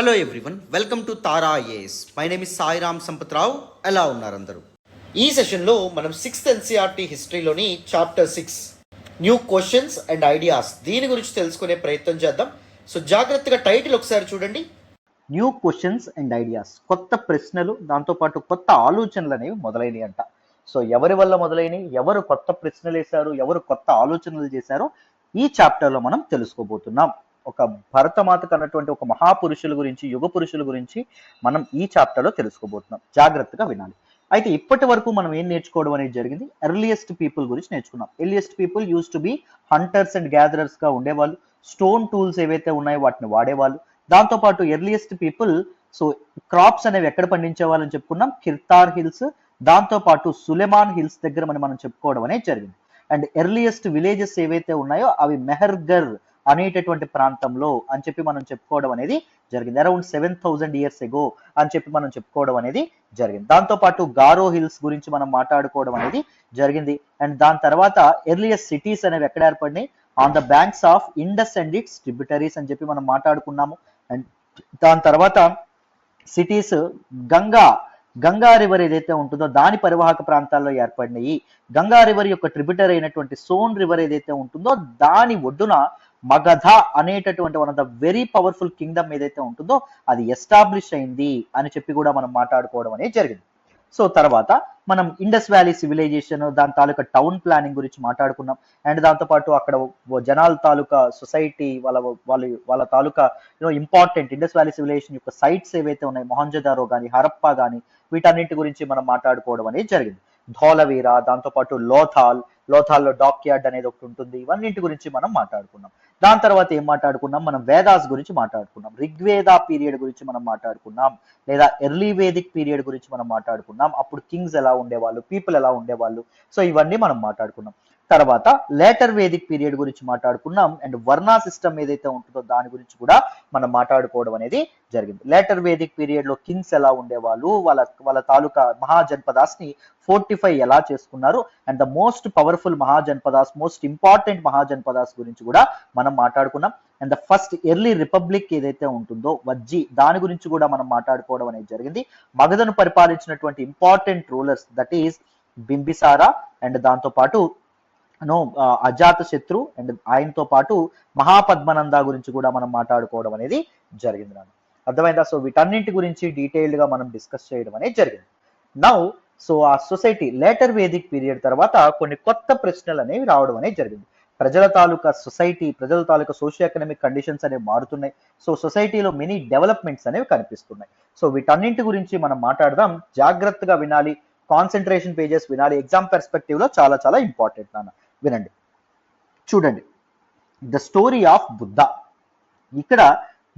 Hello everyone, welcome to Tara IAS. My name is Sairam Sampathrao. ఎలా ఉన్నారు అందరూ? ఈ సెషన్లో మనం 6th ఎన్సీఆర్టీ హిస్టరీలోని chapter 6 new questions and ideas దీని గురించి తెలుసుకునే ప్రయత్నం చేద్దాం. సో జాగ్రత్తగా టైటిల్ ఒకసారి చూడండి. న్యూ క్వశ్చన్స్ అండ్ ఐడియాస్, కొత్త ప్రశ్నలు, దాంతోపాటు కొత్త ఆలోచనలు అనేవి మొదలైనవి అంట. సో ఎవరి వల్ల మొదలైనవి, ఎవరు కొత్త ప్రశ్నలు వేశారు, ఎవరు కొత్త ఆలోచనలు చేశారో ఈ చాప్టర్లో మనం తెలుసుకోబోతున్నాం. ఒక భరతమాతకు అన్నటువంటి ఒక మహాపురుషుల గురించి, యుగ పురుషుల గురించి మనం ఈ చాప్టర్లో తెలుసుకోబోతున్నాం. జాగ్రత్తగా వినాలి. అయితే ఇప్పటి వరకు మనం ఏం నేర్చుకోవడం అనేది జరిగింది, ఎర్లియస్ట్ పీపుల్ గురించి నేర్చుకున్నాం. Earliest people use to be hunters and gatherers గా ఉండేవాళ్ళు. స్టోన్ టూల్స్ ఏవైతే ఉన్నాయో వాటిని వాడేవాళ్ళు. దాంతోపాటు ఎర్లియస్ట్ పీపుల్ సో క్రాప్స్ అనేవి ఎక్కడ పండించేవాళ్ళని చెప్పుకున్నాం, కిర్తార్ హిల్స్, దాంతోపాటు సులెమాన్ హిల్స్ దగ్గర మనం చెప్పుకోవడం అనేది జరిగింది. అండ్ ఎర్లియస్ట్ విలేజెస్ ఏవైతే ఉన్నాయో అవి మెహర్గర్ అనేటటువంటి ప్రాంతంలో అని చెప్పి మనం చెప్పుకోవడం అనేది జరిగింది. అరౌండ్ 7,000 years ఎగో అని చెప్పి మనం చెప్పుకోవడం అనేది జరిగింది. దాంతోపాటు గారో హిల్స్ గురించి మనం మాట్లాడుకోవడం అనేది జరిగింది. అండ్ దాని తర్వాత ఎర్లియస్ట్ సిటీస్ అనేవి ఎక్కడ ఏర్పడినాయి, on the banks of Indus and its tributaries అని చెప్పి మనం మాట్లాడుకున్నాము. అండ్ దాని తర్వాత సిటీస్ గంగా రివర్ ఏదైతే ఉంటుందో దాని పరివాహక ప్రాంతాల్లో ఏర్పడినాయి. గంగా రివర్ యొక్క ట్రిబ్యూటరీ అయినటువంటి సోన్ రివర్ ఏదైతే ఉంటుందో దాని ఒడ్డున మగధ అనేటటువంటి one of the very powerful Kingdom ఏదైతే ఉంటుందో అది ఎస్టాబ్లిష్ అయింది అని చెప్పి కూడా మనం మాట్లాడుకోవడం అనేది జరిగింది. సో తర్వాత మనం ఇండస్ వ్యాలీ సివిలైజేషన్, దాని తాలూకా టౌన్ ప్లానింగ్ గురించి మాట్లాడుకున్నాం. అండ్ దాంతోపాటు అక్కడ జనాల తాలూకా సొసైటీ వాళ్ళ తాలూకా ఇంపార్టెంట్ ఇండస్ వ్యాలీ సివిలైజేషన్ యొక్క సైట్స్ ఏవైతే ఉన్నాయి, మొహంజదారో కానీ, హరప్పా కానీ, వీటన్నింటి గురించి మనం మాట్లాడుకోవడం అనేది జరిగింది. ధోలవీర, దాంతోపాటు లోథాల్లో డాక్ యార్డ్ అనేది ఒకటి ఉంటుంది. ఇవన్నింటి గురించి మనం మాట్లాడుకున్నాం. దాని తర్వాత ఏం మాట్లాడుకున్నాం, మనం వేదాస్ గురించి మాట్లాడుకున్నాం. ఋగ్వేద పీరియడ్ గురించి మనం మాట్లాడుకున్నాం, లేదా ఎర్లీ వేదిక్ పీరియడ్ గురించి మనం మాట్లాడుకున్నాం. అప్పుడు కింగ్స్ ఎలా ఉండేవాళ్ళు, పీపుల్ ఎలా ఉండేవాళ్ళు, సో ఇవన్నీ మనం మాట్లాడుకున్నాం. తర్వాత లేటర్ వేదిక్ పీరియడ్ గురించి మాట్లాడుకున్నాం. అండ్ వర్ణా సిస్టమ్ ఏదైతే ఉంటుందో దాని గురించి కూడా మనం మాట్లాడుకోవడం అనేది జరిగింది. లేటర్ వేదిక్ పీరియడ్ లో కింగ్స్ ఎలా ఉండేవాళ్ళు, వాళ్ళ తాలూకా మహాజన్పదాస్ ని ఫోర్టిఫై ఎలా చేసుకున్నారు, and the most powerful Mahajanapadas, most important Mahajanapadas గురించి కూడా మనం మాట్లాడుకున్నాం. And the first early republic ఏదైతే ఉంటుందో వజ్జి, దాని గురించి కూడా మనం మాట్లాడుకోవడం అనేది జరిగింది. మగధను పరిపాలించినటువంటి important rulers that is Bimbisara, and దాంతో పాటు అజాత శత్రు, అండ్ ఆయనతో పాటు మహాపద్మనంద గురించి కూడా మనం మాట్లాడుకోవడం అనేది జరిగింది. నాకు అర్థమైందా? సో వీటన్నింటి గురించి డీటెయిల్డ్ గా మనం డిస్కస్ చేయడం అనేది జరిగింది. నౌ సో ఆ సొసైటీ లేటర్ వేదిక్ పీరియడ్ తర్వాత కొన్ని కొత్త ప్రశ్నలు అనేవి రావడం అనేది జరిగింది. ప్రజల తాలూకా సొసైటీ, ప్రజల తాలూకా సోషియో ఎకనామిక్ కండిషన్స్ అనేవి మారుతున్నాయి. సో సొసైటీలో మెనీ డెవలప్మెంట్స్ అనేవి కనిపిస్తున్నాయి. సో వీటన్నింటి గురించి మనం మాట్లాడదాం. జాగ్రత్తగా వినాలి, కాన్సన్ట్రేషన్ పేజెస్ వినాలి. ఎగ్జామ్ పెర్స్పెక్టివ్ లో చాలా చాలా ఇంపార్టెంట్ నాన్న. వినండి, చూడండి. The story of Buddha. ఇక్కడ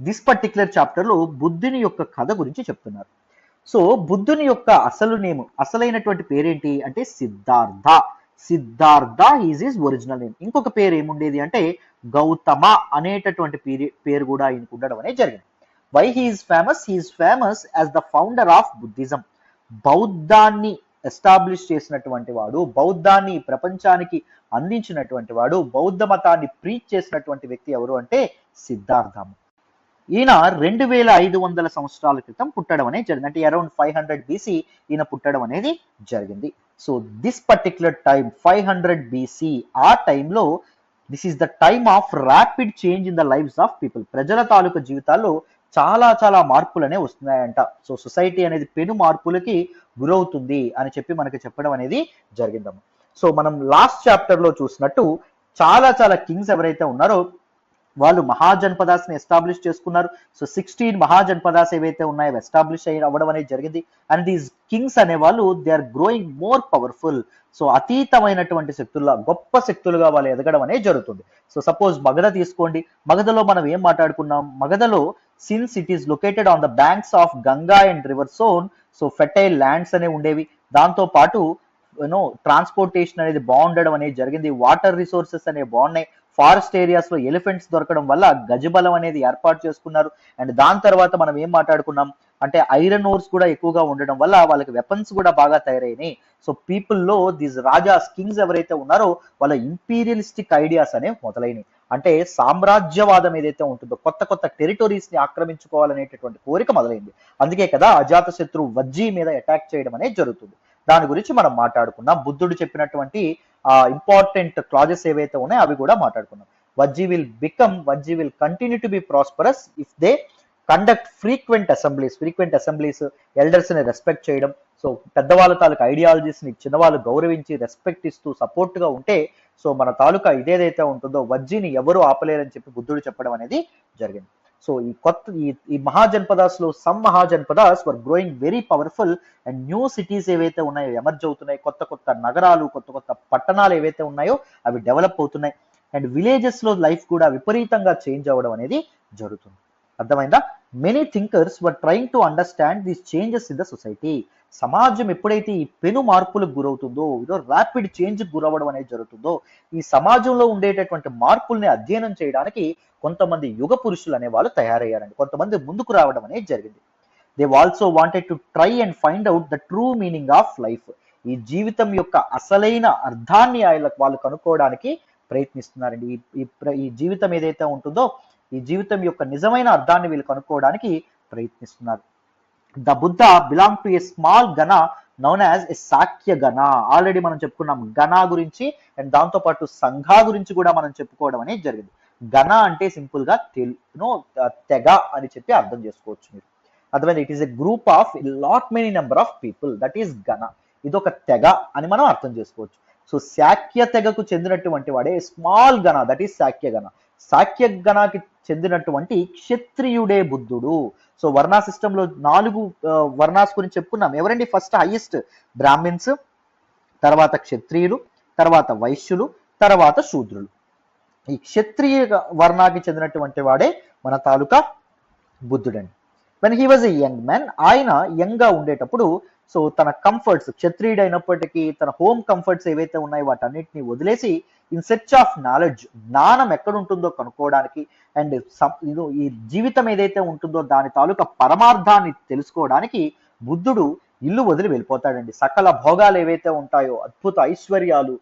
దిస్ పర్టిక్యులర్ చాప్టర్ లో బుద్ధుని యొక్క కథ గురించి చెప్తున్నారు. సో బుద్ధుని యొక్క అసలైనటువంటి పేరేంటి అంటే Siddhartha is his original name. ఇంకొక పేరు ఏముండేది అంటే గౌతమ అనేటటువంటి పేరు కూడా ఆయనకు ఉండడం అనేది జరిగింది. Why he is famous as the founder of Buddhism. బౌద్ధాన్ని ఎస్టాబ్లిష్ చేసినటువంటి వాడు, బౌద్ధాన్ని ప్రపంచానికి అందించినటువంటి వాడు, బౌద్ధ మతాన్ని ప్రీచ్ చేసినటువంటి వ్యక్తి ఎవరు అంటే సిద్ధార్థము. ఈయన 2500 సంవత్సరాల క్రితం పుట్టడం అనేది జరిగింది. అంటే అరౌండ్ 500 BC ఈయన పుట్టడం అనేది జరిగింది. So this particular time 500 BC, ఆ టైంలో this is the time of rapid change in the lives of people. ప్రజల తాలూకా జీవితాల్లో చాలా చాలా మార్పులు అనేవి వస్తున్నాయంట. సో సొసైటీ అనేది పెను మార్పులకి గురవుతుంది అని చెప్పి మనకి చెప్పడం అనేది జరిగిందమ్మ. సో మనం లాస్ట్ చాప్టర్ లో చూసినట్టు చాలా చాలా కింగ్స్ ఎవరైతే ఉన్నారో వాళ్ళు మహాజన్పదాస్ ని ఎస్టాబ్లిష్ చేసుకున్నారు. సో 16 మహాజన్పదాస్ ఏవైతే ఉన్నాయో ఎస్టాబ్లిష్ అవ్వడం అనేది జరిగింది. అండ్ దీస్ కింగ్స్ అనే వాళ్ళు they are growing more powerful. So అతీతమైనటువంటి శక్తులుగా, గొప్ప శక్తులుగా వాళ్ళు ఎదగడం అనేది జరుగుతుంది. సో సపోజ్ మగధ తీసుకోండి. మగధలో మనం ఏం మాట్లాడుకున్నాం, మగధలో since it is located on the banks of Ganga and river Son, so fertile lands అనేవి ఉండేవి. దాంతో పాటు ట్రాన్స్పోర్టేషన్ అనేది బాగుండడం అనేది జరిగింది. వాటర్ రిసోర్సెస్ అనేవి బాగున్నాయి. ఫారెస్ట్ ఏరియాస్ లో ఎలిఫెంట్స్ దొరకడం వల్ల గజబలం అనేది ఏర్పాటు చేసుకున్నారు. అండ్ దాని తర్వాత మనం ఏం మాట్లాడుకున్నాం, అంటే ఐరన్ ఓర్స్ కూడా ఎక్కువగా ఉండడం వల్ల వాళ్ళకి వెపన్స్ కూడా బాగా తయారైనాయి. సో పీపుల్లో దీస్ రాజాస్ కింగ్స్ ఎవరైతే ఉన్నారో వాళ్ళ ఇంపీరియలిస్టిక్ ఐడియాస్ అనేవి మొదలైనవి. అంటే సామ్రాజ్యవాదం ఏదైతే ఉంటుందో కొత్త కొత్త టెరిటరీస్ ని ఆక్రమించుకోవాలనేటటువంటి కోరిక మొదలైంది. అందుకే కదా అజాత శత్రు వజ్జీ మీద అటాక్ చేయడం అనేది జరుగుతుంది. దాని గురించి మనం మాట్లాడుకున్నాం. బుద్ధుడు చెప్పినటువంటి ఇంపార్టెంట్ క్లాజెస్ ఏవైతే ఉన్నాయో అవి కూడా మాట్లాడుకున్నాం. Vajji will continue to be prosperous if they conduct frequent assemblies, elders ని రెస్పెక్ట్ చేయడం. సో పెద్దవాళ్ళ తాలూకా ఐడియాలజీస్ ని చిన్నవాళ్ళు గౌరవించి రెస్పెక్ట్ ఇస్తూ సపోర్ట్ గా ఉంటే సో మన తాలూకా ఇదేదైతే ఉంటుందో వజ్జీని ఎవరు ఆపలేరని చెప్పి బుద్ధుడు చెప్పడం అనేది జరిగింది. సో ఈ మహాజనపదాస్ లో some mahajanapadas were growing very powerful and new cities ఏవైతే ఉన్నాయో ఎమర్జ్ అవుతున్నాయి. కొత్త కొత్త నగరాలు, కొత్త కొత్త పట్టణాలు ఏవైతే ఉన్నాయో అవి డెవలప్ అవుతున్నాయి. అండ్ విలేజెస్ లో లైఫ్ కూడా విపరీతంగా చేంజ్ అవ్వడం అనేది జరుగుతుంది. అర్థమైందా? Many thinkers were trying to understand these changes in the society. సమాజం ఎప్పుడైతే ఈ పెను మార్పులకు గురవుతుందో, ర్యాపిడ్ చేంజ్ గురవ్వడం అనేది జరుగుతుందో, ఈ సమాజంలో ఉండేటటువంటి మార్పుల్ని అధ్యయనం చేయడానికి కొంతమంది యుగ పురుషులు అనే వాళ్ళు తయారయ్యారండి. కొంతమంది ముందుకు రావడం అనేది జరిగింది. They also wanted to try and find out the true meaning of life. ఈ జీవితం యొక్క అసలైన అర్థాన్ని వాళ్ళు కనుక్కోవడానికి ప్రయత్నిస్తున్నారండి. ఈ జీవితం ఏదైతే ఉంటుందో ఈ జీవితం యొక్క నిజమైన అర్థాన్ని వీళ్ళు కనుక్కోవడానికి ప్రయత్నిస్తున్నారు. The Buddha belong to a small Gana noun as a సాక్య Gana. Already మనం చెప్పుకున్నాం గణ గురించి అండ్ దాంతో పాటు సంఘ గురించి కూడా మనం చెప్పుకోవడం అనేది జరిగింది. గణ అంటే సింపుల్ గా తెగ అని చెప్పి అర్థం చేసుకోవచ్చు మీరు. అర్థమైంది? It is a group of lot many number of people, that is గణ. ఇది ఒక తెగ అని మనం అర్థం చేసుకోవచ్చు. సో శాక్య తెగకు చెందినటువంటి వాడే small Gana, that is Shakya గణ. శాక్య గణకి చెందినటువంటి క్షత్రియుడే బుద్ధుడు. సో వర్ణా సిస్టమ్ లో 4 వర్ణాస్ గురించి చెప్పుకున్నాం. ఎవరండి? ఫస్ట్ హైయెస్ట్ బ్రాహ్మిన్స్, తర్వాత క్షత్రియులు, తర్వాత వైశ్యులు, తర్వాత శూద్రులు. ఈ క్షత్రియ వర్ణాకి చెందినటువంటి వాడే మన తాలూకా బుద్ధుడండి. When he was a young man, ఆయన యంగ్ గా ఉండేటప్పుడు సో తన కంఫర్ట్స్, క్షత్రియుడు అయినప్పటికీ తన హోమ్ కంఫర్ట్స్ ఏవైతే ఉన్నాయో వాటన్నిటిని వదిలేసి ఇన్ సెర్చ్ ఆఫ్ నాలెడ్జ్, జ్ఞానం ఎక్కడుంటుందో కనుక్కోవడానికి అండ్ ఈ జీవితం ఏదైతే ఉంటుందో దాని తాలూకా పరమార్థాన్ని తెలుసుకోవడానికి బుద్ధుడు ఇల్లు వదిలి వెళ్ళిపోతాడండి. సకల భోగాలు ఏవైతే ఉంటాయో, అద్భుత ఐశ్వర్యాలు,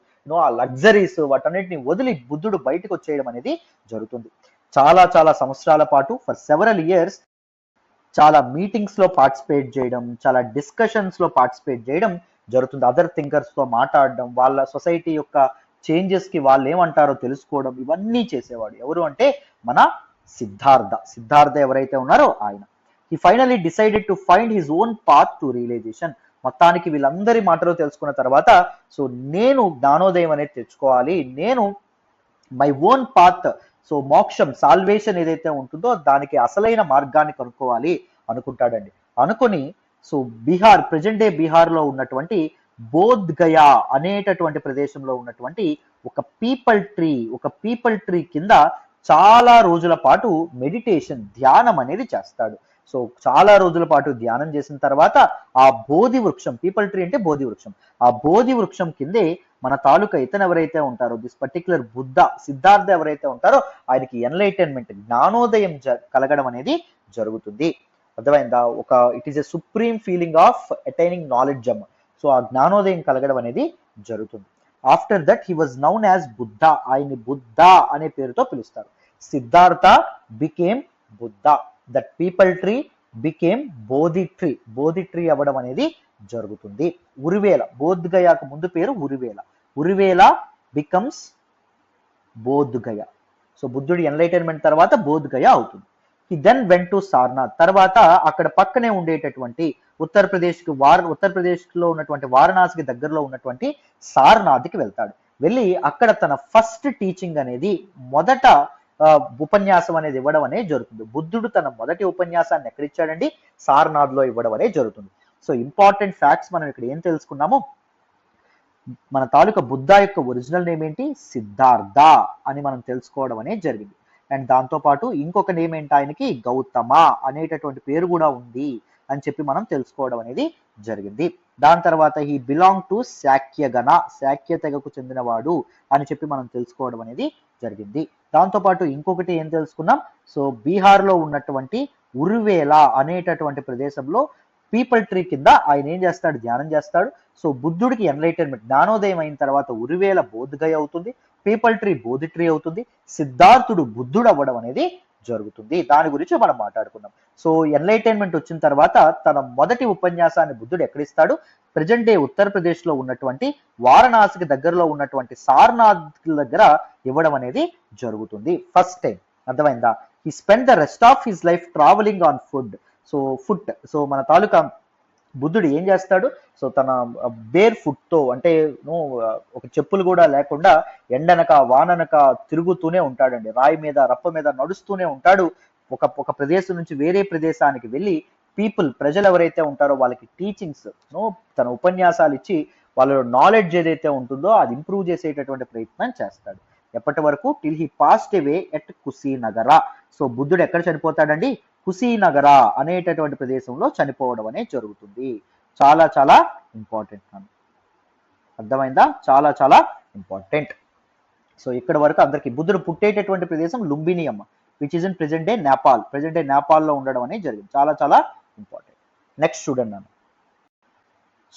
ఆ లగ్జరీస్, వాటన్నిటిని వదిలి బుద్ధుడు బయటకు వచ్చేయడం అనేది జరుగుతుంది. చాలా చాలా సంవత్సరాల పాటు ఫర్ సెవరల్ ఇయర్స్ చాలా మీటింగ్స్ లో పార్టిసిపేట్ చేయడం, చాలా డిస్కషన్స్ లో పార్టిసిపేట్ చేయడం జరుగుతుంది. అదర్ థింకర్స్ తో మాట్లాడడం, వాళ్ళ సొసైటీ యొక్క చేంజెస్ కి వాళ్ళు ఏమంటారో తెలుసుకోవడం, ఇవన్నీ చేసేవాడు. ఎవరు అంటే మన సిద్ధార్థ ఎవరైతే ఉన్నారో ఆయన. He finally decided to find his own path to realisation. మొత్తానికి వీళ్ళందరి మాటలు తెలుసుకున్న తర్వాత సో నేను జ్ఞానోదయం అనేది తెచ్చుకోవాలి, నేను మై ఓన్ పాత్, సో మోక్షం, సాల్వేషన్ ఏదైతే ఉంటుందో దానికి అసలైన మార్గాన్ని కనుక్కోవాలి అనుకుంటాడండి. అనుకుని so Bihar, present day Bihar లో ఉన్నటువంటి బోధ్ గయా అనేటటువంటి ప్రదేశంలో ఉన్నటువంటి ఒక పీపల్ ట్రీ కింద చాలా రోజుల పాటు మెడిటేషన్, ధ్యానం అనేది చేస్తాడు. సో చాలా రోజుల పాటు ధ్యానం చేసిన తర్వాత ఆ బోధి వృక్షం, పీపల్ ట్రీ అంటే బోధి వృక్షం, ఆ బోధి వృక్షం కిందే మన తాలూకా ఇతను ఎవరైతే ఉంటారో, దిస్ పర్టికులర్ సిద్ధార్థ ఎవరైతే ఉంటారో ఆయనకి ఎన్లైటన్మెంట్, జ్ఞానోదయం కలగడం అనేది జరుగుతుంది. అర్థమైందా? It is a supreme feeling of attaining knowledge. So ఆ జ్ఞానోదయం కలగడం అనేది జరుగుతుంది. After that he was noun as Buddha. ఆయన్ని బుద్ధ అనే పేరుతో పిలుస్తారు. Siddhartha became Buddha. That people tree became Bodhi tree అవ్వడం అనేది జరుగుతుంది. ఉరివేల, బోధ్ గయాకు ముందు పేరు ఉరివేల బికమ్స్ బోధ్ గయ. సో బుద్ధుడి ఎన్లైటన్మెంట్ తర్వాత బోధ్ గయ అవుతుంది. హి దెన్ వెంట్ టు సారనాథ్. తర్వాత అక్కడ పక్కనే ఉండేటటువంటి ఉత్తరప్రదేశ్ లో ఉన్నటువంటి వారణాసికి దగ్గరలో ఉన్నటువంటి సారనాథ్కి వెళ్తాడు. వెళ్ళి అక్కడ తన ఫస్ట్ టీచింగ్ అనేది, మొదట ఉపన్యాసం అనేది ఇవ్వడం అనేది జరుగుతుంది. బుద్ధుడు తన మొదటి ఉపన్యాసాన్ని ఎక్కడిచ్చాడండి? సారనాథ్ లో ఇవ్వడం అనేది జరుగుతుంది. సో ఇంపార్టెంట్ ఫ్యాక్ట్స్ మనం ఇక్కడ ఏం తెలుసుకున్నాము? మన తాలూకా బుద్ధ యొక్క ఒరిజినల్ నేమ్ ఏంటి? సిద్ధార్థ అని మనం తెలుసుకోవడం అనేది జరిగింది. అండ్ దాంతో పాటు ఇంకొక నేమ్ ఏంటి ఆయనకి? గౌతమ అనేటటువంటి పేరు కూడా ఉంది అని చెప్పి మనం తెలుసుకోవడం అనేది జరిగింది. దాని తర్వాత హీ బిలాంగ్ టు శాక్య తెగకు చెందినవాడు అని చెప్పి మనం తెలుసుకోవడం అనేది జరిగింది. దాంతో పాటు ఇంకొకటి ఏం తెలుసుకున్నాం? సో బీహార్ లో ఉన్నటువంటి ఉరువేల అనేటటువంటి ప్రదేశంలో పీపల్ ట్రీ కింద ఆయన ఏం చేస్తాడు, ధ్యానం చేస్తాడు. సో బుద్ధుడికి ఎన్లైటన్మెంట్, జ్ఞానోదయం అయిన తర్వాత ఉరువేల బోధగయ అవుతుంది, పీపల్ ట్రీ బోధి ట్రీ అవుతుంది, సిద్ధార్థుడు బుద్ధుడు అవ్వడం అనేది జరుగుతుంది. దాని గురించి మనం మాట్లాడుకున్నాం. సో ఎన్లైటైన్మెంట్ వచ్చిన తర్వాత తన మొదటి ఉపన్యాసాన్ని బుద్ధుడు ఎక్కడిస్తాడు, ప్రజెంట్ డే ఉత్తరప్రదేశ్ లో ఉన్నటువంటి వారణాసికి దగ్గరలో ఉన్నటువంటి సారనాథ్ దగ్గర ఇవ్వడం అనేది జరుగుతుంది ఫస్ట్ టైం. అర్థమైందా? He spend the rest of his life travelling on foot. So మన తాలూకా బుద్ధుడు ఏం చేస్తాడు, సో తన బేర్ ఫుట్ తో, అంటే ఒక చెప్పులు కూడా లేకుండా ఎండనక వాననక తిరుగుతూనే ఉంటాడండి, రాయి మీద రప్ప మీద నడుస్తూనే ఉంటాడు. ఒక ప్రదేశం నుంచి వేరే ప్రదేశానికి వెళ్ళి ప్రజలు ఎవరైతే ఉంటారో వాళ్ళకి టీచింగ్స్, తన ఉపన్యాసాలు ఇచ్చి వాళ్ళ నాలెడ్జ్ ఏదైతే ఉంటుందో అది ఇంప్రూవ్ చేసేటటువంటి ప్రయత్నం చేస్తాడు. ఎప్పటి వరకు? Till he passed away at Kushinagara. So బుద్ధుడు ఎక్కడ చనిపోతాడండి? కుశీనగర అనేటటువంటి ప్రదేశంలో చనిపోవడం అనేది జరుగుతుంది. చాలా చాలా ఇంపార్టెంట్. అర్థమైందా? చాలా చాలా ఇంపార్టెంట్. సో ఇక్కడ వరకు అందరికి బుద్ధుడు పుట్టేటటువంటి ప్రదేశం లుంబిని అమ్మ, which is in present day Nepal. Present day నేపాల్లో ఉండడం అనేది జరిగింది. చాలా చాలా ఇంపార్టెంట్. నెక్స్ట్ చూడండి నన్ను.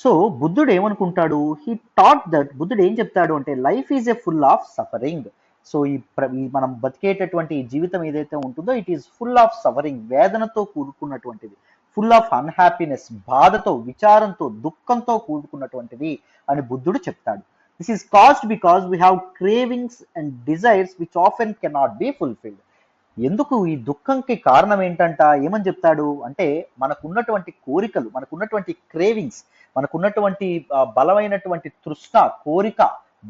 సో బుద్ధుడు ఏమనుకుంటాడు, హీ టాట్ దట్, బుద్ధుడు ఏం చెప్తాడు అంటే life is a full of suffering. So ఈ మనం బతికేటటువంటి జీవితం ఏదైతే ఉంటుందో it is full of suffering, వేదనతో కూడుకున్నటువంటిది, ఫుల్ ఆఫ్ అన్హ్యాపీనెస్, బాధతో, విచారంతో, దుఃఖంతో కూడుకున్నటువంటిది అని బుద్ధుడు చెప్తాడు. This is caused because we have cravings and desires which often cannot be fulfilled. ఎందుకు ఈ దుఃఖంకి కారణం ఏంటంట? ఏమని చెప్తాడు అంటే మనకున్నటువంటి కోరికలు, మనకున్నటువంటి క్రేవింగ్స్, మనకున్నటువంటి బలమైనటువంటి తృష్ణ, కోరిక,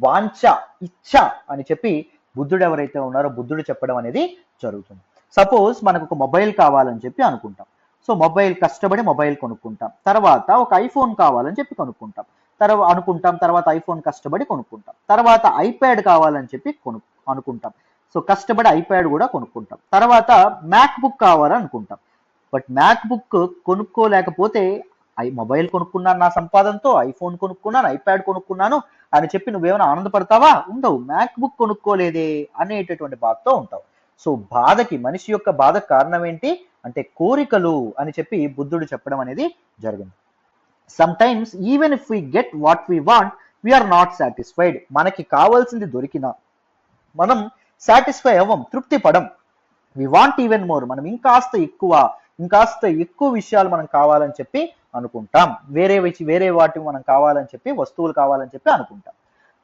వాంఛ, ఇచ్ఛ అని చెప్పి బుద్ధుడు ఎవరైతే ఉన్నారో బుద్ధుడు చెప్పడం అనేది జరుగుతుంది. సపోజ్ మనకు ఒక మొబైల్ కావాలని చెప్పి అనుకుంటాం. సో మొబైల్ కష్టపడి మొబైల్ కొనుక్కుంటాం. తర్వాత ఒక ఐఫోన్ కావాలని చెప్పి అనుకుంటాం. తర్వాత ఐఫోన్ కష్టపడి కొనుక్కుంటాం. తర్వాత ఐప్యాడ్ కావాలని చెప్పి అనుకుంటాం. సో కష్టపడి ఐప్యాడ్ కూడా కొనుక్కుంటాం. తర్వాత మ్యాక్ బుక్ కావాలని అనుకుంటాం. బట్ మ్యాక్ బుక్ కొనుక్కోలేకపోతే మొబైల్ కొనుక్కున్నాను నా సంపాదనతో, ఐఫోన్ కొనుక్కున్నాను, ఐప్యాడ్ కొనుక్కున్నాను అని చెప్పి నువ్వేమైనా ఆనందపడతావా? ఉండవు. మ్యాక్ బుక్ కొనుక్కోలేదే అనేటటువంటి బాధతో ఉంటావు. సో బాధకి, మనిషి యొక్క బాధ కారణం ఏంటి అంటే కోరికలు అని చెప్పి బుద్ధుడు చెప్పడం అనేది జరిగింది. Sometimes even if we get what we want we're not satisfied. మనకి కావాల్సింది దొరికినా మనం సాటిస్ఫై అవ్వం, తృప్తి పడం. వి వాంట్ ఈవెన్ మోర్, మనం ఇంకాస్త ఎక్కువ విషయాలు మనం కావాలని చెప్పి అనుకుంటాం. వేరే వాటికి మనం కావాలని చెప్పి, వస్తువులు కావాలని చెప్పి అనుకుంటాం.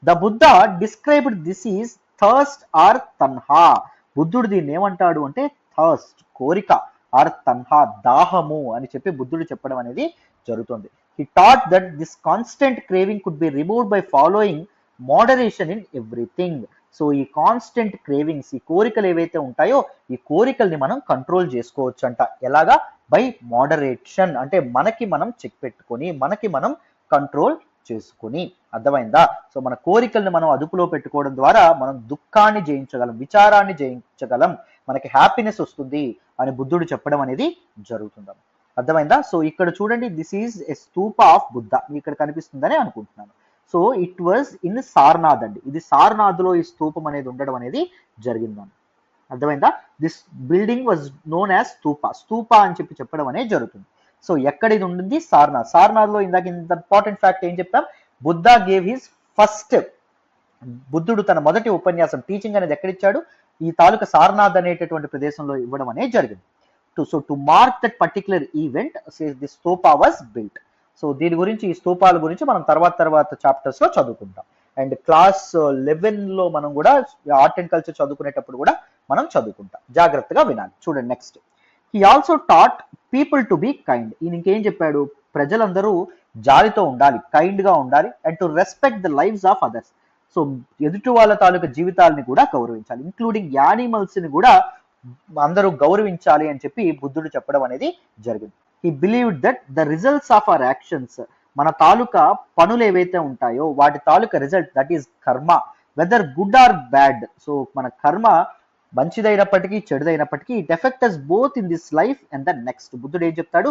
The Buddha described this is thirst or tanha. బుద్ధుడు దీన్ని ఏమంటాడు అంటే థర్స్ట్, కోరిక, ఆర్ తన్హా, దాహము అని చెప్పి బుద్ధుడు చెప్పడం అనేది జరుగుతుంది. He taught that this constant craving could be removed by following moderation in everything. So ఈ కాన్స్టెంట్ క్రేవింగ్స్, ఈ కోరికలు ఏవైతే ఉంటాయో ఈ కోరికల్ని మనం కంట్రోల్ చేసుకోవచ్చు అంట. ఎలాగా? బై మోడరేషన్, అంటే మనకి మనం చెక్ పెట్టుకొని, మనకి మనం కంట్రోల్ చేసుకుని. అర్థమైందా? సో మన కోరికల్ని మనం అదుపులో పెట్టుకోవడం ద్వారా మనం దుఃఖాన్ని జయించగలం, విచారాన్ని జయించగలం, మనకి హ్యాపీనెస్ వస్తుంది అని బుద్ధుడు చెప్పడం అనేది జరుగుతుంది. అర్థమైందా? సో ఇక్కడ చూడండి, this is a stupa of Buddha, ఇక్కడ కనిపిస్తుందని అనుకుంటున్నాను. So it was in Sarnath అండి. ఇది సారనాథ్ లో ఈ స్తూపం అనేది ఉండడం అనేది జరిగిందండి. అర్థమైందా? This building was known as stupa అని చెప్పి చెప్పడం అనేది జరుగుతుంది. సో ఎక్కడ ఇది ఉంటుంది? సారనాథ్ లో. ఇందాక ఇంపార్టెంట్ ఫ్యాక్ట్ ఏం చెప్పాం? బుద్ధ గేవ్ హిస్ ఫస్ట్, బుద్ధుడు తన మొదటి ఉపన్యాసం, టీచింగ్ అనేది ఎక్కడిచ్చాడు? ఈ తాలూకా సారనాథ్ అనేటటువంటి ప్రదేశంలో ఇవ్వడం అనేది జరిగింది. To mark that particular event the stupa was built. So దీని గురించి, ఈ స్తూపాల గురించి మనం తర్వాత చాప్టర్స్ లో చదువుకుంటాం. అండ్ క్లాస్ 11 లో మనం కూడా ఆర్ట్ అండ్ కల్చర్ చదువుకునేటప్పుడు కూడా మనం చదువుకుంటాం. జాగ్రత్తగా వినాలి. చూడండి next. He also taught people to be kind. ఈయన ఇంకేం చెప్పాడు? ప్రజలందరూ జాలితో ఉండాలి, కైండ్ గా ఉండాలి. And to respect the lives of others. So ఎదుటి వాళ్ళ తాలూకా జీవితాలని కూడా గౌరవించాలి, ఇంక్లూడింగ్ యానిమల్స్ ని కూడా అందరూ గౌరవించాలి అని చెప్పి బుద్ధుడు చెప్పడం అనేది జరిగింది. He believed that the results of our actions, మన తాలూకా పనులు ఏవైతే ఉంటాయో వాటి తాలూకా result, that is karma, whether good or bad. So మన కర్మ మంచిదైనప్పటికీ చెడుదైనప్పటికీ it affect us both in this life and the next. బుద్ధుడు ఏం చెప్తాడు?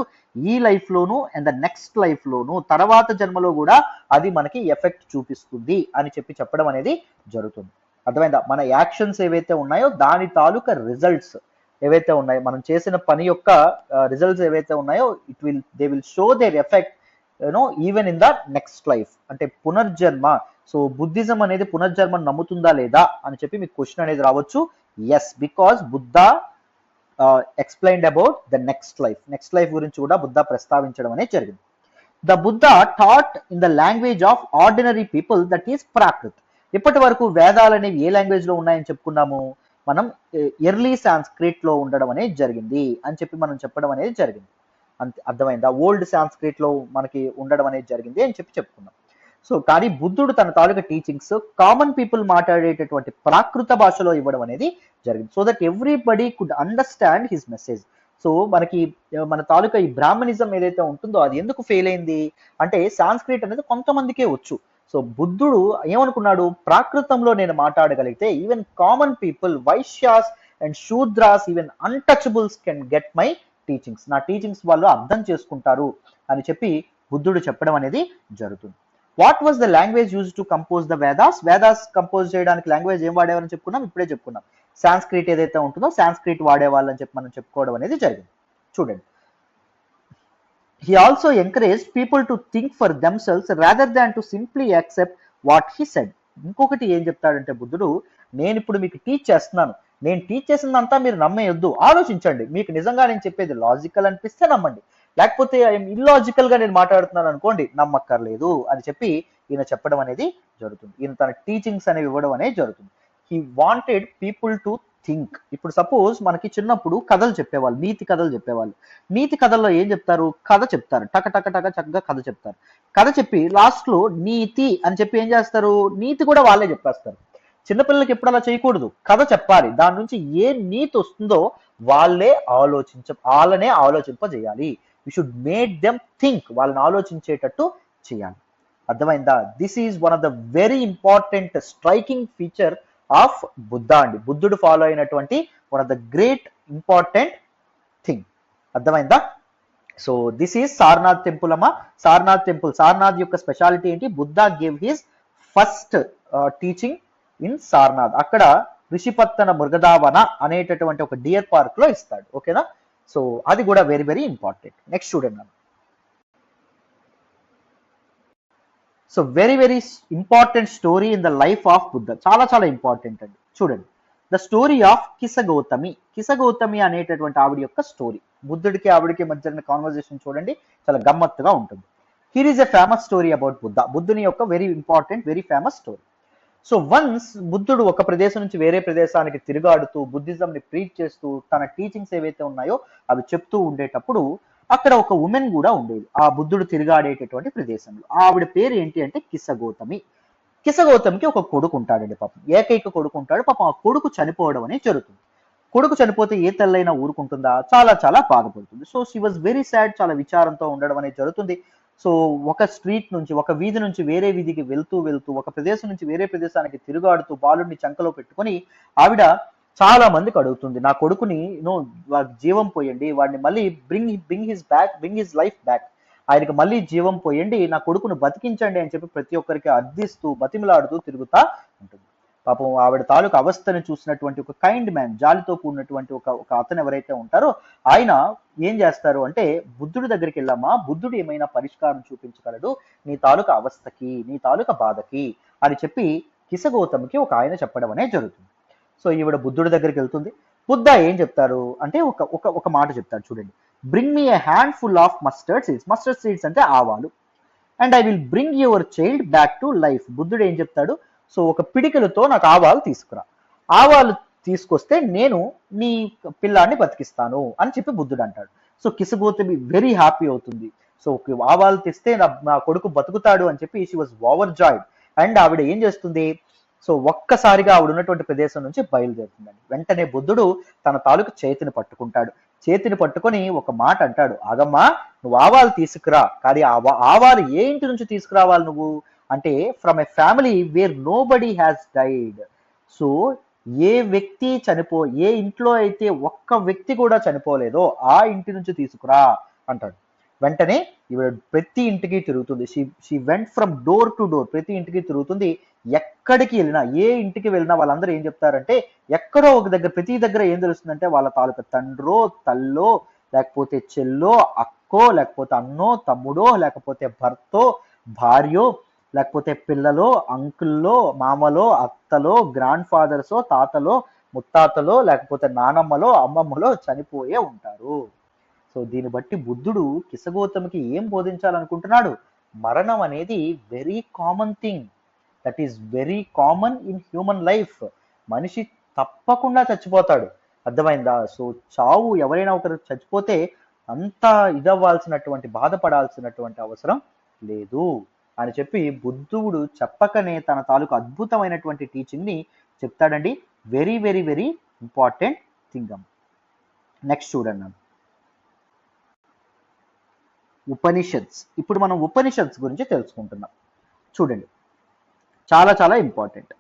ఈ లైఫ్ లోను అండ్ ద నెక్స్ట్ లైఫ్ లోను, తర్వాత జన్మలో కూడా అది మనకి ఎఫెక్ట్ చూపిస్తుంది అని చెప్పి చెప్పడం అనేది జరుగుతుంది. అర్థమైందా? మన యాక్షన్స్ ఏవైతే ఉన్నాయో దాని తాలూకా రిజల్ట్స్, ఏవైతే ఉన్నాయో, మనం చేసిన పని యొక్క రిజల్ట్స్ ఏవైతే ఉన్నాయో they will show their effect even in the next life. అంటే పునర్జన్మ. సో బుద్ధిజం అనేది పునర్జన్మను నమ్ముతుందా లేదా అని చెప్పి మీకు క్వశ్చన్ అనేది రావచ్చు. Yes, because Buddha explained about the next life గురించి కూడా బుద్ధ ప్రస్తావించడం అనేది జరిగింది. The Buddha taught in the language of ordinary people, that is Prakrit. ఇప్పటి వరకు వేదాలు అనేవి ఏ లాంగ్వేజ్ లో ఉన్నాయని చెప్పుకున్నాము మనం? ఎర్లీ సాంస్క్రిట్ లో ఉండడం అనేది జరిగింది అని చెప్పి మనం చెప్పడం అనేది జరిగింది. అర్థమైందా? ఓల్డ్ సాంస్క్రిట్ లో మనకి ఉండడం అనేది జరిగింది అని చెప్పి చెప్పుకున్నాం. సో కానీ బుద్ధుడు తన తాలూకా టీచింగ్స్ కామన్ పీపుల్ మాట్లాడేటటువంటి ప్రాకృత భాషలో ఇవ్వడం అనేది జరిగింది, so that everybody could understand his message. So మనకి మన తాలూకా ఈ బ్రాహ్మణిజం ఏదైతే ఉంటుందో అది ఎందుకు ఫెయిల్ అయింది అంటే సాంస్క్రిట్ అనేది కొంతమందికే వచ్చు. సో బుద్ధుడు ఏమనుకున్నాడు, ప్రాకృతంలో నేను మాట్లాడగలిగితే even common people, Vaishyas and Shudras, even untouchables can get my teachings. నా టీచింగ్స్ వాళ్ళు అర్థం చేసుకుంటారు అని చెప్పి బుద్ధుడు చెప్పడం అనేది జరుగుతుంది. What was the language use to compose the Vedas? Vedas కంపోజ్ చేయడానికి లాంగ్వేజ్ ఏం వాడేవారని చెప్పుకున్నాం, ఇప్పుడే చెప్పుకున్నాం. సాంస్క్రిట్ ఏదైతే ఉంటుందో సాంస్క్రిట్ వాడేవాళ్ళని చెప్పి మనం చెప్పుకోవడం అనేది జరిగింది. చూడండి, he also encouraged people to think for themselves rather than to simply accept what he said. ఇంకొకటి ఏం చెప్తాడంటే బుద్ధుడు, నేను ఇప్పుడు మీకు టీచ్ చేస్తున్నాను, నేను టీచ్ చేసిందంతా మీరు నమ్మేయొద్దు, ఆలోచించండి. మీకు నిజంగా నేను చెప్పేది లాజికల్ అనిపిస్తే నమ్మండి, లేకపోతే ఇల్లాజికల్ గా నేను మాట్లాడుతున్నాను అనుకోండి, నమ్మక్కర్లేదు అని చెప్పి ఈయన చెప్పడం అనేది జరుగుతుంది. ఈయన తన టీచింగ్స్ అనేవి ఇవ్వడం అనేది జరుగుతుంది. He wanted people to think. ఇప్పుడు సపోజ్ మనకి చిన్నప్పుడు కథలు చెప్పేవాళ్ళు, నీతి కథలు చెప్పేవాళ్ళు. నీతి కథల్లో ఏం చెప్తారు, కథ చెప్తారు, టక టక టక చక్కగా కథ చెప్తారు. కథ చెప్పి లాస్ట్ లో నీతి అని చెప్పి ఏం చేస్తారు, నీతి కూడా వాళ్ళే చెప్పేస్తారు. చిన్నపిల్లలకి ఎప్పుడు అలా చేయకూడదు, కథ చెప్పాలి, దాని నుంచి ఏ నీతి వస్తుందో వాళ్ళనే ఆలోచింపజేయాలి. We should make them think, వాళ్ళని ఆలోచించేటట్టు చేయాలి. అర్థమైందా? This is one of the very important striking feature of Buddha అండి. బుద్ధుడు ఫాలో అయినటువంటి one of the great important thing. అర్థమైందా? So this is Sarnath temple అమ్మా. సారనాథ్ టెంపుల్, సారనాథ్ యొక్క స్పెషాలిటీ ఏంటి? Buddha gave his first teaching in Sarnath. అక్కడ ఋషిపత్తన మృగదావన అనేటటువంటి ఒక డియర్ పార్క్ లో ఇస్తాడు. ఓకేనా? సో అది కూడా వెరీ వెరీ ఇంపార్టెంట్. నెక్స్ట్ చూడండి. So very very important story in the life of Buddha, చాలా చాలా ఇంపార్టెంట్ అండి. చూడండి, ద స్టోరీ ఆఫ్ కిసగౌతమి. కిసగౌతమి అనేటటువంటి ఆవిడ యొక్క స్టోరీ, బుద్ధుడికి ఆవిడకి మధ్య కాన్వర్జేషన్ చూడండి, చాలా గమ్మత్తుగా ఉంటుంది. Here is a famous story about Buddha. బుద్ధుని యొక్క very important, very famous story. So once బుద్ధుడు ఒక ప్రదేశం నుంచి వేరే ప్రదేశానికి తిరుగాడుతూ బుద్ధిజం ని ప్రీచ్ చేస్తూ తన టీచింగ్స్ ఏవైతే ఉన్నాయో అవి చెప్తూ ఉండేటప్పుడు అక్కడ ఒక ఉమెన్ కూడా ఉండేది ఆ బుద్ధుడు తిరుగాడేటటువంటి ప్రదేశంలో. ఆవిడ పేరు ఏంటి అంటే కిసగౌతమి. కిసగౌతమికి ఒక కొడుకు ఉంటాడండి, పాపం ఏకైక కొడుకు ఉంటాడు. పాపం ఆ కొడుకు చనిపోవడం అనేది జరుగుతుంది. కొడుకు చనిపోతే ఏ తల్లైనా ఊరుకుంటుందా? చాలా చాలా బాధపడుతుంది. So she was very sad, చాలా విచారంతో ఉండడం అనేది జరుగుతుంది. సో ఒక స్ట్రీట్ నుంచి, ఒక వీధి నుంచి వేరే వీధికి వెళ్తూ ఒక ప్రదేశం నుంచి వేరే ప్రదేశానికి తిరుగాడుతూ బాలుడిని చంకలో పెట్టుకొని ఆవిడ చాలా మందికి అడుగుతుంది, నా కొడుకుని జీవం పోయండి, వాడిని మళ్ళీ బ్రింగ్ హిస్ లైఫ్ బ్యాక్, ఆయనకి మళ్ళీ జీవం పోయండి, నా కొడుకును బతికించండి అని చెప్పి ప్రతి ఒక్కరికి అర్థిస్తూ బతిమిలాడుతూ తిరుగుతా ఉంటుంది. పాపం ఆవిడ తాలూకు అవస్థని చూసినటువంటి ఒక కైండ్ మ్యాన్, జాలితో కూడినటువంటి ఒక అతను ఎవరైతే ఉంటారో ఆయన ఏం చేస్తారు అంటే, బుద్ధుడి దగ్గరికి వెళ్ళామా, బుద్ధుడు ఏమైనా పరిష్కారం చూపించగలడు నీ తాలూకా అవస్థకి, నీ తాలూకా బాధకి అని చెప్పి కిసగౌతమికి ఒక ఆయన చెప్పడం అనేది జరుగుతుంది. సో ఈవిడ బుద్ధుడి దగ్గరికి వెళ్తుంది. బుద్ధ ఏం చెప్తారు అంటే ఒక మాట చెప్తారు, చూడండి. Bring me a hand full of mustard seeds. Mustard seeds అంటే ఆవాలు. And I will bring your child back to life. బుద్ధుడు ఏం చెప్తాడు, సో ఒక పిడికిలతో నాకు ఆవాలు తీసుకురా, ఆవాలు తీసుకొస్తే నేను నీ పిల్లాన్ని బతికిస్తాను అని చెప్పి బుద్ధుడు అంటాడు. సో కిసగౌతమి వెరీ హ్యాపీ అవుతుంది. సో ఆవాలు తెస్తే నా కొడుకు బతుకుతాడు అని చెప్పి షీ వాజ్ ఓవర్ జాయిడ్. అండ్ ఆవిడ ఏం చేస్తుంది, సో ఒక్కసారిగా ఆవిడ ఉన్నటువంటి ప్రదేశం నుంచి బయలుదేరుతుందండి. వెంటనే బుద్ధుడు తన తాలూకు చేతిని పట్టుకుంటాడు. చేతిని పట్టుకొని ఒక మాట అంటాడు, ఆగమ్మా నువ్వు ఆవాలు తీసుకురా, కానీ ఆవాలు ఏ ఇంటి నుంచి తీసుకురావాలి నువ్వు అంటే, from a family where nobody has died. So ఏ వ్యక్తి ఏ ఇంట్లో అయితే ఒక్క వ్యక్తి కూడా చనిపోలేదో ఆ ఇంటి నుంచి తీసుకురా అంటాడు. వెంటనే ఈవిడ ప్రతి ఇంటికి తిరుగుతుంది. She went from door to door, ప్రతి ఇంటికి తిరుగుతుంది. ఎక్కడికి వెళ్ళినా, ఏ ఇంటికి వెళ్ళినా వాళ్ళందరూ ఏం చెప్తారంటే, ఎక్కడో ఒక దగ్గర, ప్రతి దగ్గర ఏం తెలుస్తుందంటే వాళ్ళ తాలూకా తండ్రో, తల్లో, లేకపోతే చెల్లో, అక్కో, లేకపోతే అన్నో, తమ్ముడో, లేకపోతే భర్తో, భార్యో, లేకపోతే పిల్లలో, అంకుల్లో, మామలో, అత్తలో, గ్రాండ్ ఫాదర్సో, తాతలో, ముత్తాతలో, లేకపోతే నానమ్మలో, అమ్మమ్మలో చనిపోయే ఉంటారు. సో దీన్ని బట్టి బుద్ధుడు కిసగోతమికి ఏం బోధించాలనుకుంటున్నాడు? మరణం అనేది very common thing, that is very common in human life. మనిషి తప్పకుండా చచ్చిపోతాడు. అర్థమైందా? సో చావు, ఎవరైనా ఒకరు చచ్చిపోతే అంత ఇదవ్వాల్సినటువంటి, బాధపడాల్సినటువంటి అవసరం లేదు అని చెప్పి బుద్ధుడు చెప్పకనే తన తాలూకు అద్భుతమైనటువంటి టీచింగ్ని చెప్తాడండి. Very very very important thing. Next చూడండి, ఉపనిషత్స్. ఇప్పుడు మనం ఉపనిషత్స్ గురించి తెలుసుకుంటున్నాం. చూడండి, చాలా చాలా important.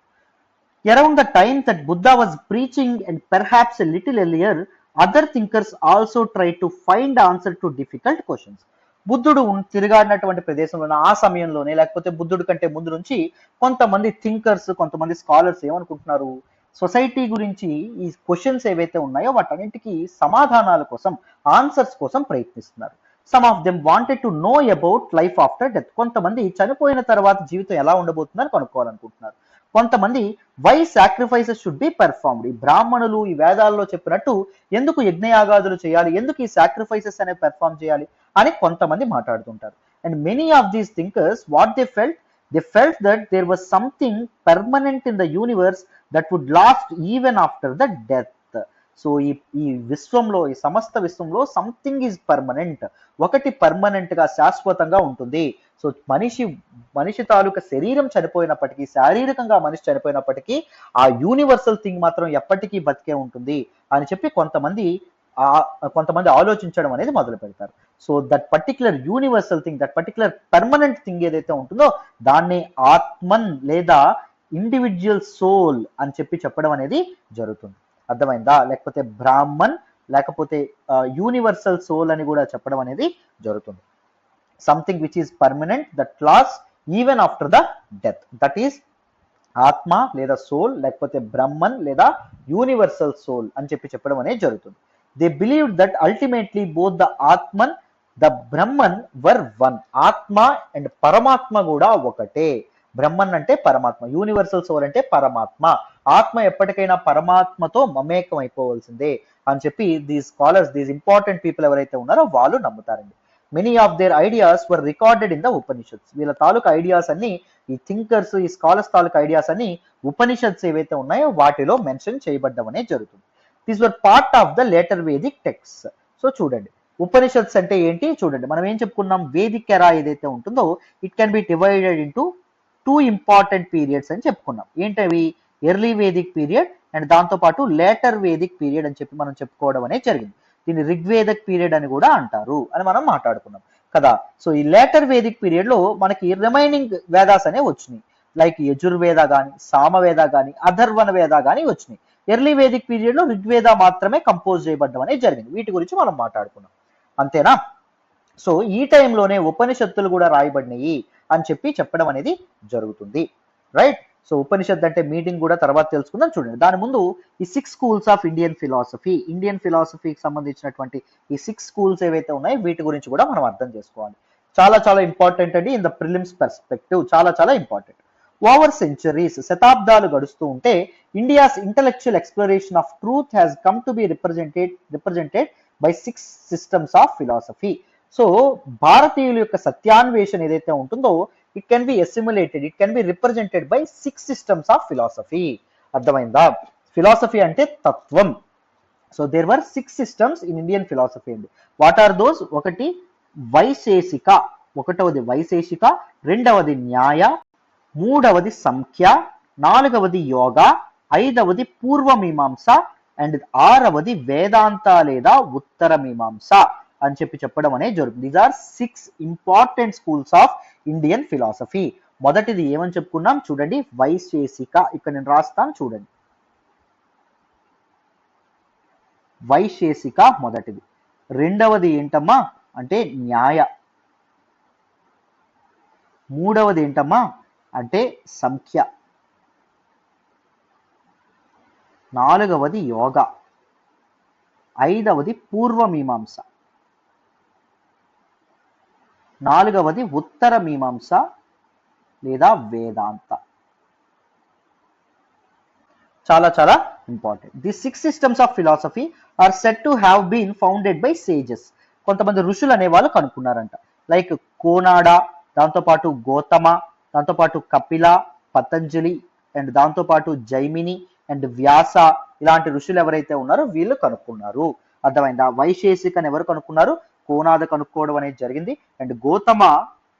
Around the time that Buddha was preaching and perhaps a little earlier, other thinkers also try to find answer to difficult questions. బుద్ధుడు తిరిగాడినటువంటి ప్రదేశంలో ఆ సమయంలోనే, లేకపోతే బుద్ధుడు కంటే ముందు నుంచి కొంతమంది థింకర్స్, కొంతమంది స్కాలర్స్ ఏమనుకుంటున్నారు, సొసైటీ గురించి ఈ క్వశ్చన్స్ ఏవైతే ఉన్నాయో వాటన్నింటికి సమాధానాల కోసం, ఆన్సర్స్ కోసం ప్రయత్నిస్తున్నారు. Some of them wanted to know about life after death. కొంతమంది చనిపోయిన తర్వాత జీవితం ఎలా ఉండబోతుందని కనుక్కోవాలనుకుంటున్నారు. కొంతమంది why sacrifices should be performed. ఈ బ్రాహ్మణులు ఈ వేదాల్లో చెప్పినట్టు ఎందుకు యజ్ఞయాగాదులు చేయాలి, ఎందుకు ఈ సాక్రిఫైసెస్ అనేవి పెర్ఫార్మ్ చేయాలి అని కొంతమంది మాట్లాడుతుంటారు. And many of these thinkers what they felt that there was something permanent in the universe that would last even after the death. So ఈ విశ్వంలో, ఈ సమస్త విశ్వంలో సంథింగ్ ఈజ్ పర్మనెంట్, ఒకటి పర్మనెంట్ గా, శాశ్వతంగా ఉంటుంది. సో మనిషి తాలూకా శరీరం చనిపోయినప్పటికీ, శారీరకంగా మనిషి చనిపోయినప్పటికీ ఆ యూనివర్సల్ థింగ్ మాత్రం ఎప్పటికీ బతికే ఉంటుంది అని చెప్పి కొంతమంది ఆలోచించడం అనేది మొదలు పెడతారు. So that particular universal thing, that particular permanent thing ఏదైతే ఉంటుందో దాన్ని ఆత్మన్ లేదా ఇండివిజువల్ సోల్ అని చెప్పడం అనేది జరుగుతుంది. అర్థమైందా? లేకపోతే బ్రాహ్మణ్, లేకపోతే యూనివర్సల్ సోల్ అని కూడా చెప్పడం అనేది జరుగుతుంది. Something which is permanent that last even after the death, that is ఆత్మ లేదా సోల్, లేకపోతే బ్రహ్మన్ లేదా యూనివర్సల్ సోల్ అని చెప్పడం అనేది జరుగుతుంది. They believe that ultimately both the atman the brahman were one. ఆత్మ అండ్ పరమాత్మ కూడా ఒకటే. బ్రహ్మన్ అంటే పరమాత్మ, యూనివర్సల్ సోల్ అంటే పరమాత్మ. ఆత్మ ఎప్పటికైనా పరమాత్మతో మమేకం అయిపోవలసిందే అని చెప్పి these scholars, these important people ఎవరైతే ఉన్నారో వాళ్ళు నమ్ముతారండి. Many of their ideas were recorded in the Upanishads. వీళ్ళ తాలూకు ఐడియాస్ అన్ని, ఈ థింకర్స్, ఈ స్కాలర్స్ తాలూకు ఐడియాస్ అన్ని ఉపనిషత్స్ ఏవైతే ఉన్నాయో వాటిలో మెన్షన్ చేయబడ్డం అనేది జరుగుతుంది. These were part of the later Vedic text. So చూడండి, ఉపనిషత్స్ అంటే ఏంటి చూడండి. మనం ఏం చెప్పుకున్నాం, వేదిక్ ఎరా ఏదైతే ఉంటుందో it can B divided into 2 important periods అని చెప్పుకున్నాం. ఏంటవి? ఎర్లీ వేదిక్ పీరియడ్ అండ్ దాంతోపాటు లేటర్ వేదిక్ పీరియడ్ అని చెప్పి మనం చెప్పుకోవడం అనేది జరిగింది. దీన్ని ఋగ్వేదిక్ పీరియడ్ అని కూడా అంటారు అని మనం మాట్లాడుకున్నాం కదా. సో ఈ లేటర్ వేదిక్ పీరియడ్ లో మనకి రిమైనింగ్ వేదాస్ అనేవి వచ్చినాయి. లైక్ యజుర్వేద కానీ, సామవేద కానీ, అథర్వణ వేద కానీ వచ్చినాయి. ఎర్లీ వేదిక్ పీరియడ్ లో ఋగ్వేద మాత్రమే కంపోజ్ చేయబడ్డం అనేది జరిగింది. వీటి గురించి మనం మాట్లాడుకున్నాం, అంతేనా? సో ఈ టైంలోనే ఉపనిషత్తులు కూడా రాయబడినాయి అని చెప్పడం అనేది జరుగుతుంది, రైట్? సో ఉపనిషత్ అంటే మీటింగ్ కూడా తర్వాత తెలుసుకుందాం. చూడండి, దాని ముందు ఈ 6 స్కూల్స్ ఆఫ్ ఇండియన్ ఫిలాసఫీకి సంబంధించినటువంటి ఈ 6 స్కూల్స్ ఏవైతే ఉన్నాయో వీటి గురించి కూడా మనం అర్థం చేసుకోవాలి. చాలా చాలా ఇంపార్టెంట్ అండి. ఇన్ ద ప్రిలిమ్స్ పర్స్పెక్టివ్ చాలా చాలా ఇంపార్టెంట్. ఓవర్ సెంచరీస్, శతాబ్దాలు గడుస్తూ ఉంటే India's intellectual exploration of truth has come to be represented by 6 systems of philosophy. So భారతీయుల యొక్క సత్యాన్వేషణ ఏదైతే ఉంటుందో it can be stimulated, it can be represented by 6 systems of philosophy. అర్థమైందా? ఫిలాసఫీ అంటే తత్వం. So there were 6 systems in Indian philosophy అండి. What are those? ఒకటవది వైశేషిక, రెండవది న్యాయ, మూడవది సంఖ్య, నాలుగవది యోగ, ఐదవది పూర్వమీమాంస అండ్ ఆరవది వేదాంత లేదా ఉత్తర మీమాంస అని చెప్పడం అనేది జరుగుతుంది. These are 6 important schools of Indian philosophy. మొదటిది ఏమని చెప్పుకున్నాం చూడండి, వైశేషిక. ఇక్కడ నేను రాస్తాను చూడండి, వైశేషిక మొదటిది. రెండవది ఏంటమ్మా అంటే న్యాయ, మూడవది ఏంటమ్మా అంటే సంఖ్య, నాలుగవది యోగా, ఐదవది పూర్వమీమాంస, నాలుగవది ఉత్తర మీమాంస లేదా వేదాంత. చాలా చాలా important. The 6 systems of philosophy are set to have been founded by sages. కొంతమంది ఋషులు అనే వాళ్ళు కనుక్కున్నారంట. లైక్ కోనాడా, దాంతోపాటు గౌతమ, దాంతోపాటు కపిల, పతంజలి, అండ్ దాంతోపాటు జైమిని అండ్ వ్యాస, ఇలాంటి ఋషులు ఎవరైతే ఉన్నారో వీళ్ళు కనుక్కున్నారు. అర్థమైందా? వైశేషిక్ అని ఎవరు కనుక్కున్నారు? కోనాద కనుక్కోవడం అనేది జరిగింది. అండ్ గౌతమ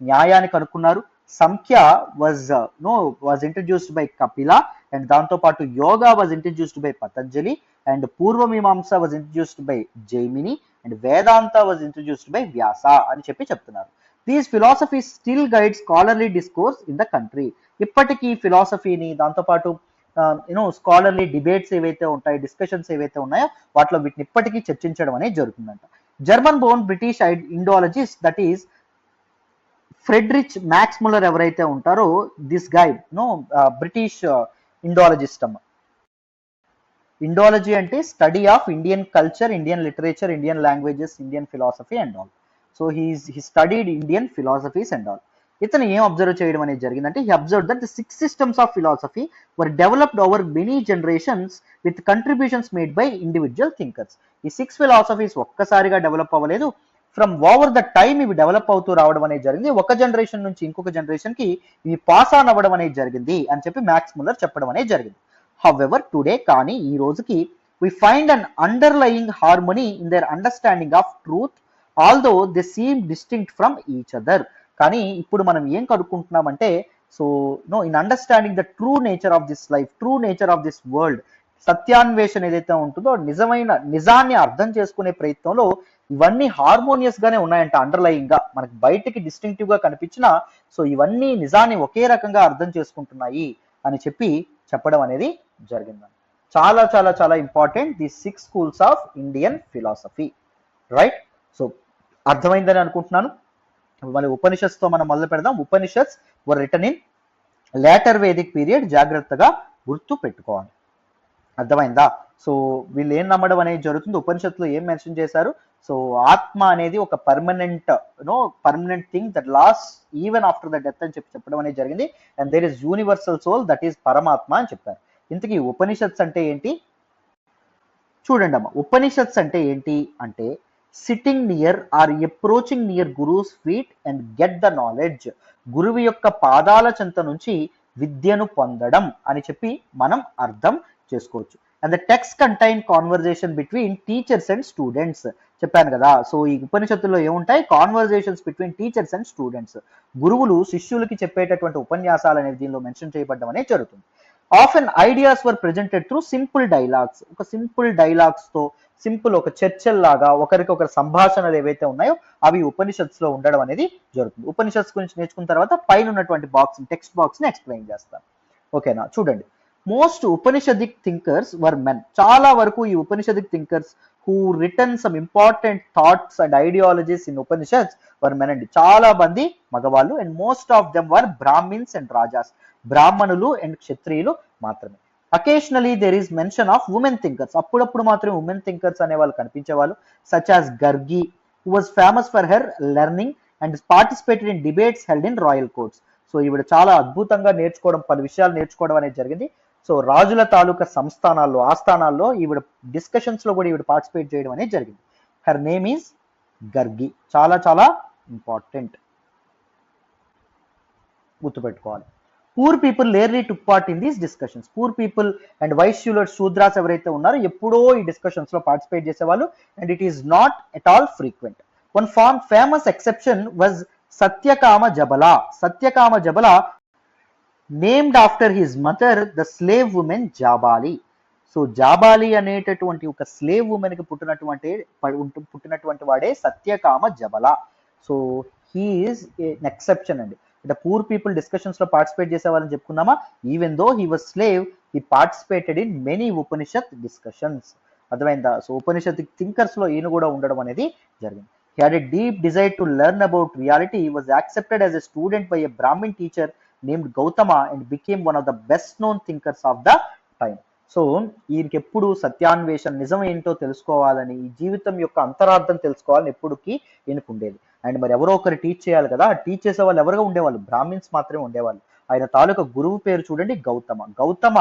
న్యాయాన్ని కనుక్కున్నారు. Samkhya was introduced by Kapila, and దాంతో పాటు yoga was introduced by Patanjali, and Purvamimamsa was introduced by Jaimini, and Vedanta was introduced by Vyasa అని చెప్తున్నారు. These philosophy still guide scholarly discourse in the country. ఇప్పటికీ ఫిలాసఫీని, దాంతోపాటు స్కాలర్లీ డిబేట్స్ ఏవైతే ఉంటాయి, డిస్కషన్స్ ఏవైతే ఉన్నాయో వాటిలో వీటిని ఇప్పటికీ చర్చించడం అనేది జరుగుతుందంట. German Born British Indologist, that is Friedrich max Muller ఎవరైతే ఉంటారో, దిస్ గైడ్ బ్రిటిష్ ఇండాలజిస్ట్ అమ్మ. ఇండాలజీ అంటే study of Indian culture, Indian literature, Indian languages, Indian philosophy and all. So he studied Indian philosophies and all. ఇతను ఏం observe చేయడం అనేది జరిగిందంటే, he observe that the 6 systems of philosophy were developed over many generations with contributions made by individual thinkers. ఈ 6 philosophies ఒక్కసారిగా develop అవ్వలేదు, from over the time ఇవి develop అవుతూ రావడం అనేది జరిగింది. ఒక జనరేషన్ నుంచి ఇంకొక జనరేషన్ కి ఇవి పాస్ ఆన్ అవ్వడం అనేది జరిగింది అని చెప్పి మ్యాక్స్ ముల్లర్ చెప్పడం అనేది జరిగింది. హౌవెవర్ టుడే, కానీ ఈ రోజుకి, we find an underlying harmony in their understanding of truth, although they seem distinct from each other. కానీ ఇప్పుడు మనం ఏం కనుక్కుంటున్నామంటే, so in understanding the true nature of this life, true nature of this world, సత్యాన్వేషణ ఏదైతే ఉంటుందో, నిజాన్ని అర్థం చేసుకునే ప్రయత్నంలో ఇవన్నీ హార్మోనియస్ గానే ఉన్నాయంట. అండర్లయింగ్ గా మనకి బయటికి డిస్టింక్టివ్ గా కనిపించినా, సో ఇవన్నీ నిజాన్ని ఒకే రకంగా అర్థం చేసుకుంటున్నాయి అని చెప్పడం అనేది జరిగింది. చాలా చాలా చాలా important the 6 schools of Indian philosophy. Right? So అర్థమైందని అనుకుంటున్నాను. మళ్ళీ ఉపనిషత్స్ తో మనం మొదలు పెడదాం. ఉపనిషత్స్ వర్ return in later Vedic period. జాగ్రత్తగా గుర్తు పెట్టుకోవాలి. అర్థమైందా? సో వీళ్ళు ఏం నమ్మడం అనేది జరుగుతుంది, ఉపనిషత్తులో ఏం మెన్షన్ చేశారు, సో ఆత్మ అనేది ఒక permanent thing that lasts even after the death అని చెప్పడం అనేది జరిగింది. And there is universal soul, that is పరమాత్మ అని చెప్పారు. ఇంతకీ ఉపనిషత్స్ అంటే ఏంటి చూడండి అమ్మ. ఉపనిషత్స్ అంటే ఏంటి అంటే, sitting near or approaching near gurus feet and get the knowledge. గురువు యొక్క పాదాల చెంత నుంచి విద్యను పొందడం అని చెప్పి మనం అర్థం చేసుకోవచ్చు. And the text contain conversation between teachers and students. చెప్పాను కదా, సో ఈ ఉపనిషత్తుల్లో ఏముంటాయి, conversations between teachers and students. గురువులు శిష్యులకి చెప్పేటటువంటి ఉపన్యాసాలు అనేది దీనిలో మెన్షన్ చేయబడడం అనేది జరుగుతుంది. ఆఫెన్ ఐడియాస్ వర్ ప్రెజెంటెడ్ త్రూ సింపుల్ డైలాగ్స్. ఒక సింపుల్ డైలాగ్స్ తో, సింపుల్ ఒక చర్చల్లాగా ఒకరికొకరు సంభాషణలు ఏవైతే ఉన్నాయో అవి ఉపనిషత్స్ లో ఉండడం అనేది జరుగుతుంది. ఉపనిషత్స్ గురించి నేర్చుకున్న తర్వాత పైన ఉన్నటువంటి టెక్స్ట్ బాక్స్ ని ఎక్స్ప్లెయిన్ చేస్తాను. ఓకేనా? చూడండి, most Upanishadic thinkers were men. చాలా వరకు ఈ Upanishadic thinkers who written some important thoughts and ideologies in Upanishads were men అండి. చాలా మంది మగవాళ్ళు. And most of them were Brahmins and rajas. బ్రాహ్మణులు అండ్ క్షత్రియులు మాత్రమే. Occasionally there is mention of women thinkers. అప్పుడప్పుడు మాత్రమే ఉమెన్ థింకర్స్ అనే వాళ్ళు కనిపించేవాళ్ళు. Such as Gargi, who was famous for her learning and participated in debates held in royal courts. So ఈవిడ చాలా అద్భుతంగా నేర్చుకోవడం, పలు విషయాలు నేర్చుకోవడం అనేది జరిగింది. సో రాజుల తాలూకా సంస్థానాల్లో, ఆస్థానాల్లో ఈవిడ డిస్కషన్స్ లో కూడా ఈవిడ పార్టిసిపేట్ చేయడం అనేది జరిగింది. Her name is Gargi. చాలా చాలా ఇంపార్టెంట్, గుర్తుపెట్టుకోవాలి. Poor people rarely took part in these discussions. Poor people and వైశ్యులు, శూద్రాస్ ఎవరైతే ఉన్నారో ఎప్పుడో ఈ డిస్కషన్స్ లో పార్టిసిపేట్ చేసేవాళ్ళు. And it is not at all frequent. One famous exception was Satyakama Jabala. Satyakama Jabala named after his mother the slave woman Jabali. So Jabali అనేటటువంటి ఒక slave woman కి పుట్టినటువంటి వాడే Satyakama Jabala. So he is an exception అండి. అంటే పూర్ పీపుల్ డిస్కషన్స్ లో పార్టిసిపేట్ చేసేవాళ్ళని చెప్పుకున్నామా. Even though he was slave, he participated in many Upanishad discussions. అర్థమైందా? సో ఉపనిషత్ థింకర్స్ లో ఈయన కూడా ఉండడం అనేది జరిగింది. He had a deep desire to learn about reality. He was accepted as a student by a Brahmin teacher named Gautama and became one of the best known thinkers of the time. So ఈయనకి ఎప్పుడు సత్యాన్వేషణ నిజం ఏంటో తెలుసుకోవాలని, ఈ జీవితం యొక్క అంతరార్థం తెలుసుకోవాలని ఎప్పుడుకి ఈయనకు ఉండేది. అండ్ మరి ఎవరో ఒకరు టీచ్ చేయాలి కదా, టీచ్ చేసే వాళ్ళు ఎవరుగా ఉండేవాళ్ళు, బ్రాహ్మిన్స్ మాత్రమే ఉండేవాళ్ళు. ఆయన తాలూకా గురువు పేరు చూడండి, Gautama. Gautama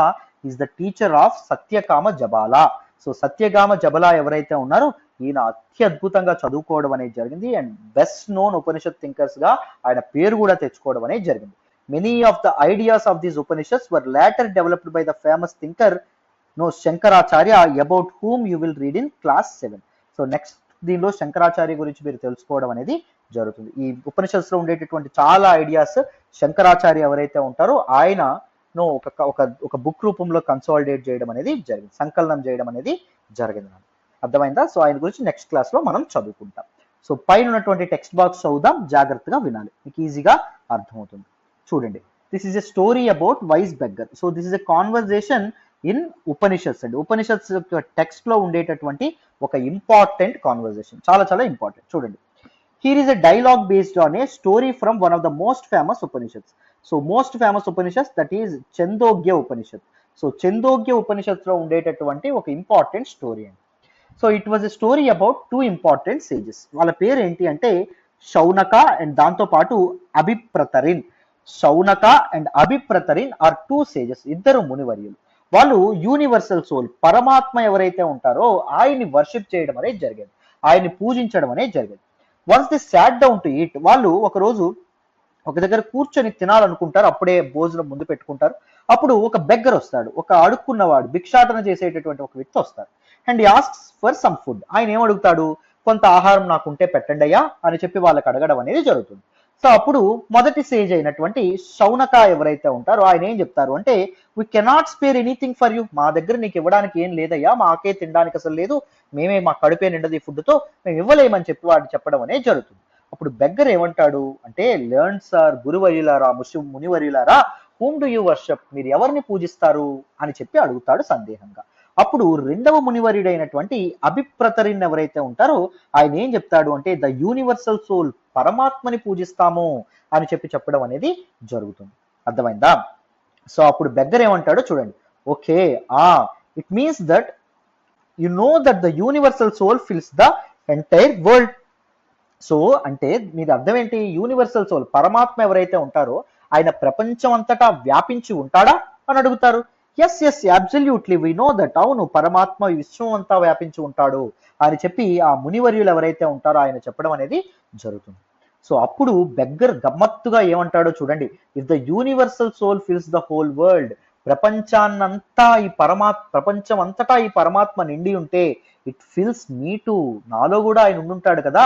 is the teacher of Satyakama Jabala. So Satyakama Jabala ఎవరైతే ఉన్నారో ఈయన అత్యద్భుతంగా చదువుకోవడం అనేది జరిగింది and best known Upanishad thinkers గా ఆయన పేరు కూడా తెచ్చుకోవడం అనేది జరిగింది. Many of the ideas of these Upanishads were later developed by the famous thinker Shankaracharya, about whom you will read in class 7. So next దీనిలో శంకరాచార్య గురించి మీరు తెలుసుకోవడం అనేది జరుగుతుంది. ఈ ఉపనిషత్తులో ఉండేటటువంటి చాలా ఐడియాస్ శంకరాచార్య ఎవరైతే ఉంటారో ఆయన ఒక బుక్ రూపంలో కన్సాలిడేట్ చేయడం అనేది జరిగింది, సంకలనం చేయడం అనేది జరిగింది. అర్థమైందా? సో ఆయన గురించి నెక్స్ట్ క్లాస్ లో మనం చదువుకుంటాం. సో పైన ఉన్నటువంటి టెక్స్ట్ బాక్స్ చదువుదాం, జాగ్రత్తగా వినాలి, మీకు ఈజీగా అర్థమవుతుంది. చూడండి, this is a story about wise beggar. So this is a conversation in Upanishads అండి. ఉపనిషత్స్ టెక్స్ట్ లో ఉండేటటువంటి ఒక ఇంపార్టెంట్ కాన్వర్జేషన్, చాలా చాలా ఇంపార్టెంట్. చూడండి, here is a dialogue based on a story from one of the most famous Upanishads. So most famous Upanishad that is Chandogya Upanishad. So Chandogya Upanishad లో ఉండేటటువంటి ఒక ఇంపార్టెంట్ స్టోరీ అండి. So it was a story about 2 important sages. వాళ్ళ పేరు ఏంటి అంటే Shaunaka and దాంతో పాటు Abhipratarin. Shaunaka and Abhipratarin are 2 sages, ఇద్దరు మునివర్యులు. వాళ్ళు యూనివర్సల్ సోల్, పరమాత్మ ఎవరైతే ఉంటారో ఆయన్ని వర్షిప్ చేయడం అనేది జరిగేది, ఆయన్ని పూజించడం అనేది జరిగేది. Once the sat down to eat, వాళ్ళు ఒకరోజు ఒక దగ్గర కూర్చొని తినాలనుకుంటారు, అప్పుడే భోజనం ముందు పెట్టుకుంటారు. అప్పుడు ఒక బెగ్గర్ వస్తాడు, ఒక అడుక్కున్నవాడు, భిక్షాటన చేసేటటువంటి ఒక వ్యక్తి వస్తాడు. And asks for some food. ఆయన ఏమడుగుతాడు, కొంత ఆహారం నాకుంటే పెట్టండి అయ్యా అని చెప్పి వాళ్ళకి అడగడం అనేది జరుగుతుంది. సో అప్పుడు మొదటి స్టేజ్ అయినటువంటి శౌనక ఎవరైతే ఉంటారో ఆయన ఏం చెప్తారు అంటే, we cannot spare anything for you, మా దగ్గర నీకు ఇవ్వడానికి ఏం లేదయ్యా, మాకే తినడానికి అసలు లేదు, మా కడుపే నిండదు ఈ ఫుడ్తో, మేము ఇవ్వలేమని చెప్పి వాడు చెప్పడం అనేది జరుగుతుంది. అప్పుడు బెగ్గర్ ఏమంటాడు అంటే, లెర్న్ సార్, గురువర్యులారా, మునివర్యులారా, హూమ్ డు యూ వర్షిప్, మీరు ఎవరిని పూజిస్తారు అని చెప్పి అడుగుతాడు సందేహంగా. అప్పుడు రెండవ మునివర్యుడైనటువంటి అభిప్రతరిన్ ఎవరైతే ఉంటారో ఆయన ఏం చెప్తాడు అంటే, ద యూనివర్సల్ సోల్, పరమాత్మని పూజిస్తాము అని చెప్పి చెప్పడం అనేది జరుగుతుంది. అర్థమైందా? సో అప్పుడు బెగ్గర్ ఏమంటాడో చూడండి, okay, it means that you know that the universal soul fills the entire world. So అంటే మీరు అర్థం ఏంటి, యూనివర్సల్ సోల్, పరమాత్మ ఎవరైతే ఉంటారో ఆయన ప్రపంచం అంతటా వ్యాపించి ఉంటాడా అని అడుగుతారు. Yes yes absolutely we know that, అవును, పరమాత్మ విశ్వం అంతా వ్యాపించి ఉంటాడు అని చెప్పి ఆ మునివర్యులు ఎవరైతే ఉంటారో ఆయన చెప్పడం అనేది జరుగుతుంది. సో అప్పుడు బెగ్గర్ గమ్మత్తుగా ఏమంటాడో చూడండి, if the universal soul fills the whole world, ప్రపంచం అంతటా ఈ పరమాత్మ నిండి ఉంటే, ఇట్ ఫిల్స్ మీ టు, నాలో కూడా ఆయన ఉండుంటాడు కదా,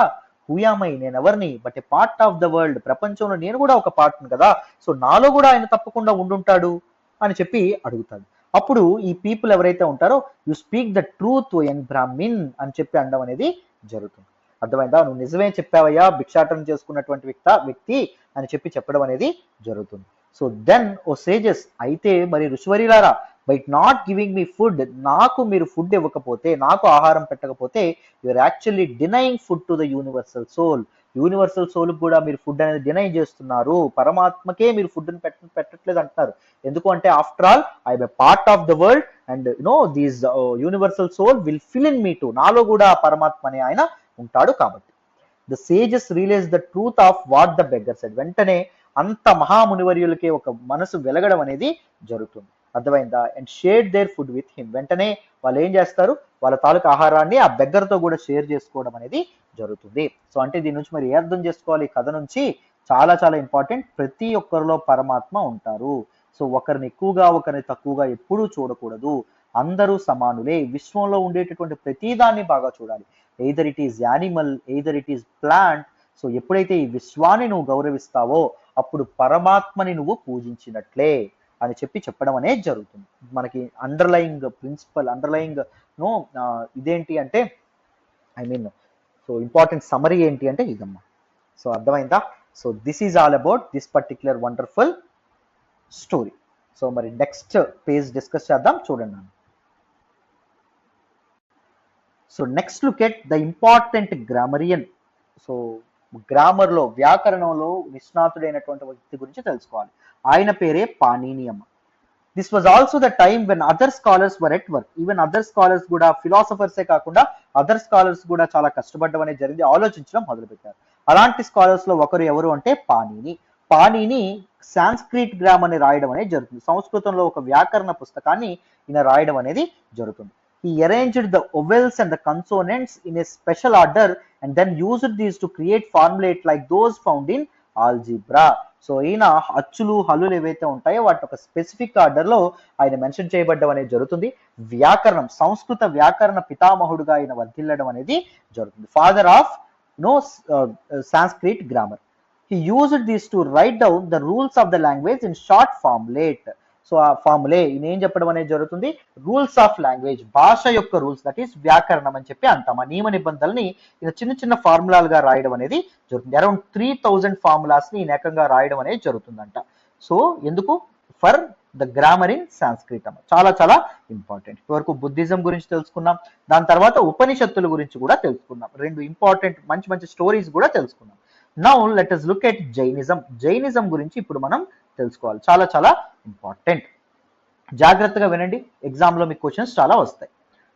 హూయామై, నేను ఎవరిని, but A part of the world, ప్రపంచంలో నేను కూడా ఒక పార్ట్ కదా, సో నాలో కూడా ఆయన తప్పకుండా ఉండుంటాడు అని చెప్పి అడుగుతాడు. అప్పుడు ఈ పీపుల్ ఎవరైతే ఉంటారో, you speak the truth young Brahmin అని చెప్పి అనడం అనేది జరుగుతుంది. అర్థమైందా? నువ్వు నిజమే చెప్పావయ్యా, భిక్షాటన చేసుకున్నటువంటి వ్యక్తి అని చెప్పి చెప్పడం అనేది జరుగుతుంది. సో దెన్ ఓ సేజెస్, అయితే మరి ఋషివర్యులారా, by not giving me food, నాకు మీరు ఫుడ్ ఇవ్వకపోతే, నాకు ఆహారం పెట్టకపోతే, you're actually denying food to the universal soul, universal soul కూడా మీరు ఫుడ్ అనేది డినై చేస్తున్నారు, పరమాత్మకే మీరు ఫుడ్ పెట్టట్లేదు అంటున్నారు. ఎందుకు అంటే, after all I'm a part of the world and these universal soul will fill in me too, నాలో కూడా పరమాత్మ అనే ఆయన ఉంటాడు కాబట్టి. The sages realise the truth of what the beggar said. వెంటనే అంత మహామునివర్యులకే ఒక మనసు వెలగడం అనేది జరుగుతుంది. అర్థమైందా? And share their food with him. వెంటనే వాళ్ళు ఏం చేస్తారు, వాళ్ళ తాలూకు ఆహారాన్ని ఆ బెగ్గర్తో కూడా షేర్ చేసుకోవడం అనేది జరుగుతుంది. సో అంటే దీని నుంచి మరి ఏ అర్థం చేసుకోవాలి, కథ నుంచి చాలా చాలా ఇంపార్టెంట్, ప్రతి ఒక్కరిలో పరమాత్మ ఉంటారు. సో ఒకరిని ఎక్కువగా ఒకరిని తక్కువగా ఎప్పుడూ చూడకూడదు, అందరూ సమానులే, విశ్వంలో ఉండేటటువంటి ప్రతిదాన్ని బాగా చూడాలి, either it is animal, either it is plant. So ఎప్పుడైతే ఈ విశ్వాన్ని నువ్వు గౌరవిస్తావో అప్పుడు పరమాత్మని నువ్వు పూజించినట్లే అని చెప్పడం అనేది జరుగుతుంది. మనకి అండర్లయింగ్ ప్రిన్సిపల్, ఇదేంటి అంటే, సో ఇంపార్టెంట్ సమరీ ఏంటి అంటే ఇదమ్మా. సో అర్థమైందా? So this is all about this particular wonderful story. So మరి నెక్స్ట్ పేజ్ డిస్కస్ చేద్దాం, చూడండి. So next look at the important grammarian. So గ్రామర్లో, వ్యాకరణంలో నిష్ణాతుడైనటువంటి వ్యక్తి గురించి తెలుసుకోవాలి. ఆయన పేరే పాణిని అమ్మ. This was also the time when other scholars were at work. Even other scholars కూడా, ఫిలాసఫర్సే కాకుండా అదర్ స్కాలర్స్ కూడా చాలా కష్టపడడం అనేది జరిగింది, ఆలోచించడం మొదలుపెట్టారు. అలాంటి స్కాలర్స్ లో ఒకరు ఎవరు అంటే పాణిని. పాణిని సాంస్క్రిట్ గ్రామర్ని రాయడం అనేది జరుగుతుంది. సంస్కృతంలో ఒక వ్యాకరణ పుస్తకాన్ని ఈయన రాయడం అనేది జరుగుతుంది. He arranged the vowels and the consonants in a special order and then used these to create formulae like those found in algebra. So ఈయన అచ్చులు హల్లులు ఏవైతే ఉంటాయో వాటి ఒక స్పెసిఫిక్ ఆర్డర్ లో ఆయన మెన్షన్ చేయబడ్డం అనేది జరుగుతుంది. వ్యాకరణం, సంస్కృత వ్యాకరణ పితామహుడుగా ఆయన వర్ధిల్లడం అనేది జరుగుతుంది. Father of Sanskrit grammar. He used these to write down the rules of the language in short formulate. So ఆ ఫార్ములే ఈయన ఏం చెప్పడం అనేది జరుగుతుంది, రూల్స్ ఆఫ్ లాంగ్వేజ్, భాష యొక్క రూల్స్, దట్ ఈస్ వ్యాకరణం అని చెప్పి అంటాం. ఆ నియమ నిబంధనల్ని ఈయన చిన్న చిన్న ఫార్ములాలుగా రాయడం అనేది జరుగుతుంది. అరౌండ్ 3000 ఫార్ములాస్ ని ఈయన ఏకంగా రాయడం అనేది జరుగుతుందంట. సో ఎందుకు, for the grammar in Sanskrit అమ్మ, చాలా చాలా ఇంపార్టెంట్. ఇప్పటివరకు బుద్ధిజం గురించి తెలుసుకున్నాం, దాని తర్వాత ఉపనిషత్తుల గురించి కూడా తెలుసుకున్నాం, రెండు ఇంపార్టెంట్ మంచి మంచి స్టోరీస్ కూడా తెలుసుకున్నాం. Now let us look at Jainism. Jainism గురించి ఇప్పుడు మనం తెలుసుకోవాలి, చాలా చాలా ఇంపార్టెంట్. జాగ్రత్తగా వినండి, ఎగ్జామ్ లో మీకు క్వశ్చన్స్ చాలా వస్తాయి.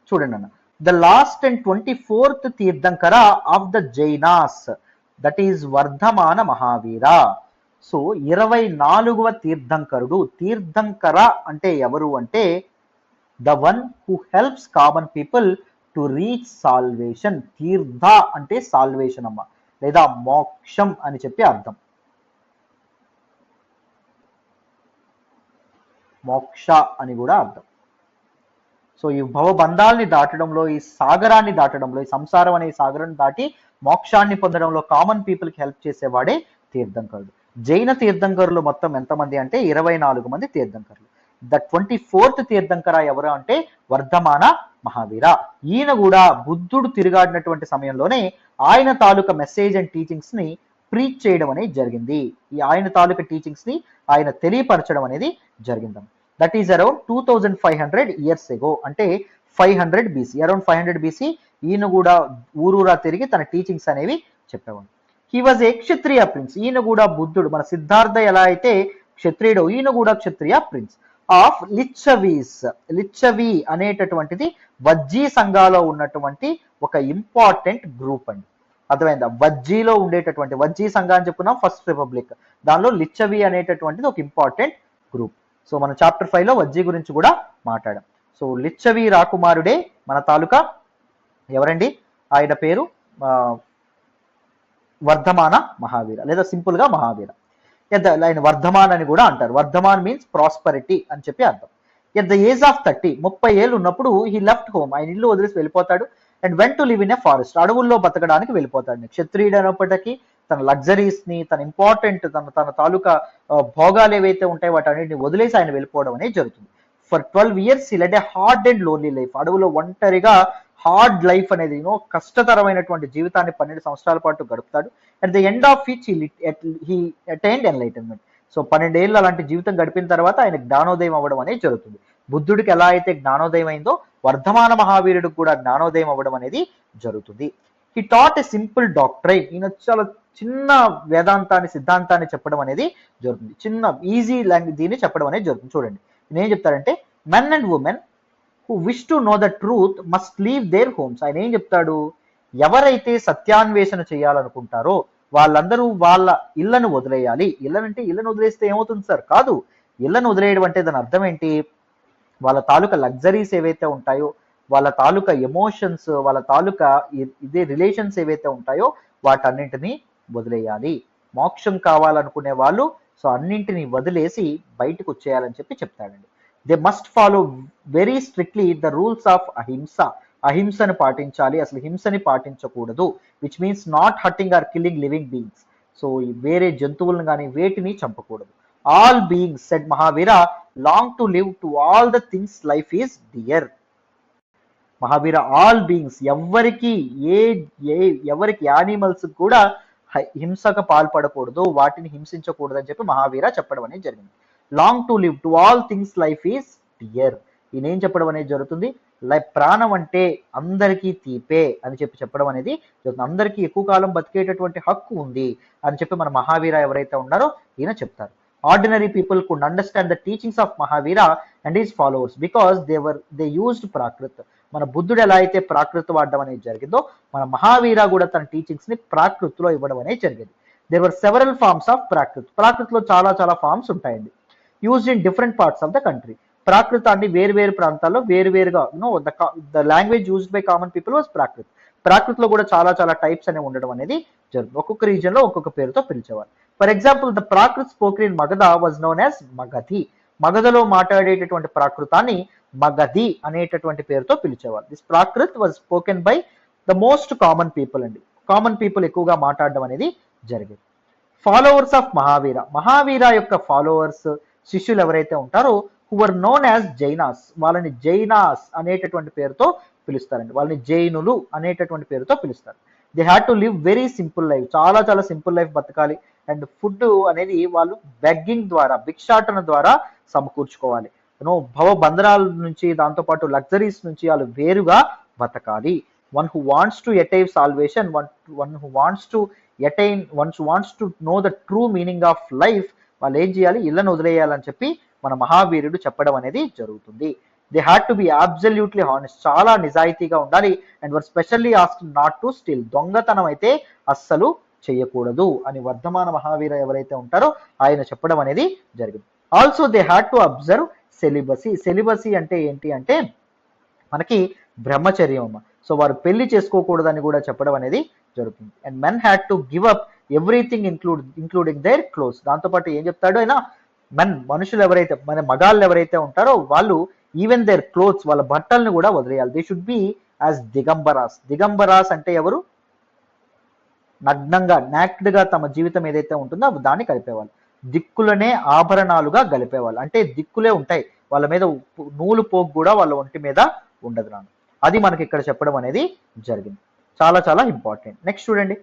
చూడండి అన్న, the last and 24th Tirthankara of the Jainas, that is Vardhamana Mahavira. So 24వ తీర్థంకరుడు. తీర్థంకర అంటే ఎవరు అంటే the one who helps common people to reach salvation. తీర్థ అంటే సాల్వేషన్ అమ్మ, లేదా మోక్షం అని చెప్పి అర్థం. మోక్ష అని కూడా అర్థం. సో ఈ భవబంధాల్ని దాటడంలో, ఈ సాగరాన్ని దాటడంలో, ఈ సంసారం అనే సాగరాన్ని దాటి మోక్షాన్ని పొందడంలో కామన్ పీపుల్ కి హెల్ప్ చేసేవాడే తీర్థంకరుడు. జైన తీర్థంకరులు మొత్తం ఎంతమంది అంటే 24 మంది తీర్థంకరులు. ద 24th తీర్థంకర ఎవరు అంటే వర్ధమాన మహావీర. ఈయన కూడా బుద్ధుడు తిరుగాడినటువంటి సమయంలోనే ఆయన తాలూకా మెసేజ్ అండ్ టీచింగ్స్ ని ప్రీచ్ చేయడం అనేది జరిగింది. ఈ ఆయన తాలూకా టీచింగ్స్ ని ఆయన తెలియపరచడం అనేది జరిగింది. That is around 2500 years ago, అంటే 500 BC, అరౌండ్ 500 BC ఈయన కూడా ఊరూరా తిరిగి తన టీచింగ్స్ అనేవి చెప్పేవాడు. He was a Kshatriya prince. ఈయన కూడా బుద్ధుడు, మన సిద్ధార్థ ఎలా అయితే క్షత్రియుడు, ఈయన కూడా క్షత్రియ ప్రిన్స్ ఆఫ్ లిచ్చవీస్. లిచ్చవి అనేటటువంటిది వజ్జీ సంఘాలో ఉన్నటువంటి ఒక ఇంపార్టెంట్ గ్రూప్ అండి. అర్థమైందా? వజ్జీలో ఉండేటటువంటి, వజ్జీ సంఘ అని చెప్పుకున్నాం ఫస్ట్ రిపబ్లిక్, దానిలో లిచ్చవి అనేటటువంటిది ఒక ఇంపార్టెంట్ గ్రూప్. సో మనం చాప్టర్ 5 లో వజ్జీ గురించి కూడా మాట్లాడాం. సో లిచ్చవి రాకుమారుడే మన తాలూకా ఎవరండి, ఆయన పేరు వర్ధమాన మహావీర, లేదా సింపుల్ గా మహావీర. ఆయన వర్ధమాన్ అని కూడా అంటారు. వర్ధమాన్ మీన్స్ ప్రాస్పరిటీ అని చెప్పి అర్థం. ఎట్ ద ఏజ్ ఆఫ్ 30 ఏళ్ళు ఉన్నప్పుడు హీ లెఫ్ట్ హోమ్, ఆయన ఇల్లు వదిలేసి వెళ్ళిపోతాడు. And went to live in a forest, అడవుల్లో బతకడానికి వెళ్ళిపోతాడు. క్షత్రియుడు అయినప్పటికీ తన లగ్జరీస్ ని, తన ఇంపార్టెంట్ తన తాలూకా భోగాలు ఏవైతే ఉంటాయో వాటన్నిటిని వదిలేసి ఆయన వెళ్ళిపోవడం అనేది జరుగుతుంది. For 12 years he led a hard and lonely life. అడవులో ఒంటరిగా హార్డ్ లైఫ్ అనేది, కష్టతరమైనటువంటి జీవితాన్ని 12 సంవత్సరాల పాటు గడుపుతాడు. At the end of which he attained enlightenment. So 12 ఏళ్ళు అలాంటి జీవితం గడిపిన తర్వాత ఆయన జ్ఞానోదయం అవ్వడం అనేది జరుగుతుంది. బుద్ధుడికి ఎలా అయితే జ్ఞానోదయం అయిందో వర్ధమాన మహావీరుడికి కూడా జ్ఞానోదయం అవ్వడం అనేది జరుగుతుంది. He taught a simple doctrine. ఈయన చాలా చిన్న వేదాంతాన్ని, సిద్ధాంతాన్ని చెప్పడం అనేది జరుగుతుంది. చిన్న ఈజీ లాంగ్వేజ్ దీన్ని చెప్పడం అనేది జరుగుతుంది. చూడండి నేను ఏం చెప్తాడంటే, men and women who wish to know the truth must leave their homes. ఆయన ఏం చెప్తాడు, ఎవరైతే సత్యాన్వేషణ చేయాలనుకుంటారో వాళ్ళందరూ వాళ్ళ ఇళ్లను వదిలేయాలి. ఇళ్ళనంటే ఇళ్లను వదిలేస్తే ఏమవుతుంది సార్? కాదు, ఇళ్లను వదిలేయడం అంటే దాని అర్థం ఏంటి, వాళ్ళ తాలూకా లగ్జరీస్ ఏవైతే ఉంటాయో, వాళ్ళ తాలూకా ఎమోషన్స్, వాళ్ళ తాలూకా ఇదే రిలేషన్స్ ఏవైతే ఉంటాయో వాటన్నింటినీ వదిలేయాలి. మోక్షం కావాలనుకునే వాళ్ళు సో అన్నింటినీ వదిలేసి బయటకు వచ్చేయాలని చెప్పి చెప్తాడండి. They must follow very strictly the rules of ahimsa. అహింసని పాటించాలి, అసలు హింసని పాటించకూడదు. Which means not hurting or killing living beings. So వేరే జంతువులను కానీ వేటిని చంపకూడదు. All beings said Mahavira long to live to all the things life is dear. Mahavira all beings, ఎవరికి యానిమల్స్ కూడా హింసకు పాల్పడకూడదు, వాటిని హింసించకూడదు అని చెప్పి మహావీర చెప్పడం అనేది జరిగింది. Long to live to all things life is dear. ఈయన ఏం చెప్పడం అనేది జరుగుతుంది, ప్రాణం అంటే అందరికీ తీపే అని చెప్పడం అనేది జరుగుతుంది. అందరికీ ఎక్కువ కాలం బతికేటటువంటి హక్కు ఉంది అని చెప్పి మన మహావీర ఎవరైతే ఉన్నారో ఈయన చెప్తారు. Ordinary people could understand the teachings of Mahavira and his followers because they used Prakrit. మన బుద్ధుడు ఎలా అయితే ప్రాకృత వాడడం అనేది జరిగిందో మన మహావీర కూడా తన టీచింగ్స్ ని ప్రాకృతిలో ఇవ్వడం అనేది జరిగింది. There were several forms of Prakrit. ప్రాకృతిలో చాలా చాలా ఫార్మ్స్ ఉంటాయండి. Used in different parts of the country. ప్రాకృతాన్ని వేరు ప్రాంతాల్లో వేరుగా the language used by common people was Prakrit. ప్రాకృతిలో కూడా చాలా చాలా టైప్స్ అనేవి ఉండడం అనేది జరుగుతుంది. ఒక్కొక్క రీజియన్ లో ఒక్కొక్క పేరుతో పిలిచేవారు. For example the Prakrit spoken in Magadha was known as Magadhi. మగధలో మాట్లాడేటటువంటి ప్రాకృతాన్ని మగధి అనేటటువంటి పేరుతో పిలిచేవారు. This Prakrit was spoken by the most common people అండి. కామన్ పీపుల్ ఎక్కువగా మాట్లాడడం అనేది జరిగింది. Followers of Mahavir. మహావీర యొక్క ఫాలోవర్స్ శిష్యులు ఎవరైతే ఉంటారో హు వర్ నోన్ యాజ్ జైనాస్, వాళ్ళని జైనాస్ అనేటటువంటి పేరుతో పిలుస్తారండి. వాళ్ళని జైనులు అనేటటువంటి పేరుతో పిలుస్తారు. They had to live very simple life. చాలా చాలా సింపుల్ లైఫ్ బతకాలి. అండ్ ఫుడ్ అనేది వాళ్ళు బెగ్గింగ్ ద్వారా, భిక్షాటన ద్వారా సమకూర్చుకోవాలి. భవబంధనాల నుంచి, దాంతోపాటు లగ్జరీస్ నుంచి వాళ్ళు వేరుగా బతకాలి. One who wants to attain salvation, one who wants to know the true meaning of life, వాళ్ళు ఏం చేయాలి, ఇళ్లను వదిలేయాలని చెప్పి మన మహావీరుడు చెప్పడం అనేది జరుగుతుంది. They had to be absolutely honest, చాలా నిజాయితీగా ఉండాలి. And were specially ask not to steal, దొంగతనం అయితే అస్సలు చేయకూడదు అని వర్ధమాన మహావీర ఎవరైతే ఉంటారో ఆయన చెప్పడం అనేది జరిగింది. Also they had to observe celibacy. Celibacy అంటే ఏంటి అంటే మనకి బ్రహ్మచర్యం అమ్మ. సో వారు పెళ్లి చేసుకోకూడదని కూడా చెప్పడం అనేది జరుగుతుంది. And men had to give up everything including there clothes. దాంతోపాటు ఏం చెప్తాడు ఆయన, మనుషులు ఎవరైతే, మన మగాళ్ళు ఎవరైతే ఉంటారో వాళ్ళు ఈవెన్ దేర్ క్లోత్స్, వాళ్ళ బట్టల్ని కూడా వదిలేయాలి. They should be as Digambaras. Digambaras అంటే ఎవరు, నగ్నంగా, నాక్డ్ గా తమ జీవితం ఏదైతే ఉంటుందో దాన్ని కలిపేవాళ్ళు. దిక్కులనే ఆభరణాలుగా గలిపేవాళ్ళు. అంటే దిక్కులే ఉంటాయి వాళ్ళ మీద, నూలు పోగు కూడా వాళ్ళ ఒంటి మీద ఉండదు నాన్న. అది మనకి ఇక్కడ చెప్పడం అనేది జరిగింది. చాలా చాలా ఇంపార్టెంట్. నెక్స్ట్ చూడండి.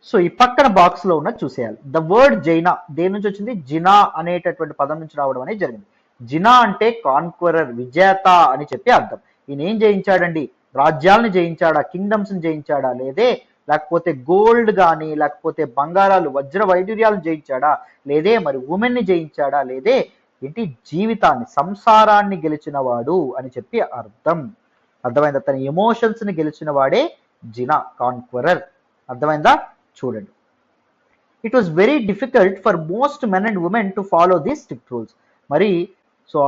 సో ఈ పక్కన బాక్స్ లో ఉన్న చూసేయాలి. ద వర్డ్ జైనా దేని నుంచి వచ్చింది, జినా అనేటటువంటి పదం నుంచి రావడం అనేది జరిగింది. జినా అంటే కాన్క్వరర్, విజేత అని చెప్పి అర్థం. ఈయన ఏం జయించాడండి, రాజ్యాలను జయించాడా, కింగ్డమ్స్ ని జయించాడా, లేకపోతే గోల్డ్ కానీ, లేకపోతే బంగారాలు, వజ్ర వైడూర్యాలను జయించాడా, మరి ఉమెన్ ని జయించాడా, ఏంటి, జీవితాన్ని, సంసారాన్ని గెలిచిన వాడు అని చెప్పి అర్థం. అర్థమైందా? తన ఎమోషన్స్ ని గెలిచిన వాడే జినా, కాన్క్వరర్. అర్థమైందా? చూడండి. It was very difficult for most men and women to follow these strict rules. మరి సో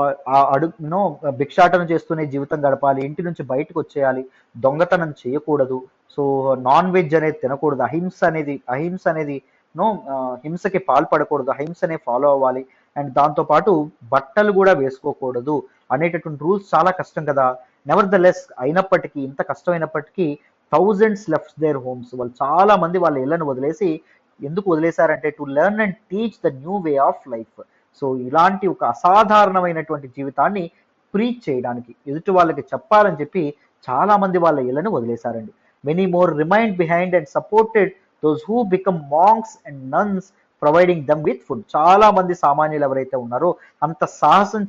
భిక్షాటన చేస్తూనే జీవితం గడపాలి, ఇంటి నుంచి బయటకు వచ్చేయాలి, దొంగతనం చేయకూడదు, సో నాన్ వెజ్ అనేది తినకూడదు, అహింస అనేది హింసకి పాల్పడకూడదు, అహింసనే ఫాలో అవ్వాలి. అండ్ దాంతోపాటు బట్టలు కూడా వేసుకోకూడదు అనేటటువంటి రూల్స్ చాలా కష్టం కదా. నెవర్ ద లెస్, అయినప్పటికీ, ఇంత కష్టమైనప్పటికీ థౌజండ్స్ లెఫ్ట్ దేర్ హోమ్స్. వాళ్ళు చాలా మంది వాళ్ళ ఇళ్లను వదిలేసి, ఎందుకు వదిలేశారంటే to learn and teach the new way of life. So ఇలాంటి ఒక అసాధారణమైనటువంటి జీవితాన్ని ప్రీచ్ చేయడానికి, ఎదుటి వాళ్ళకి చెప్పాలని చెప్పి చాలా మంది వాళ్ళ ఇళ్లను వదిలేశారండి. Many more remained behind and supported those who become monks and nuns providing them with food. చాలా మంది సామాన్యులు ఎవరైతే ఉన్నారో, అంత సాహసం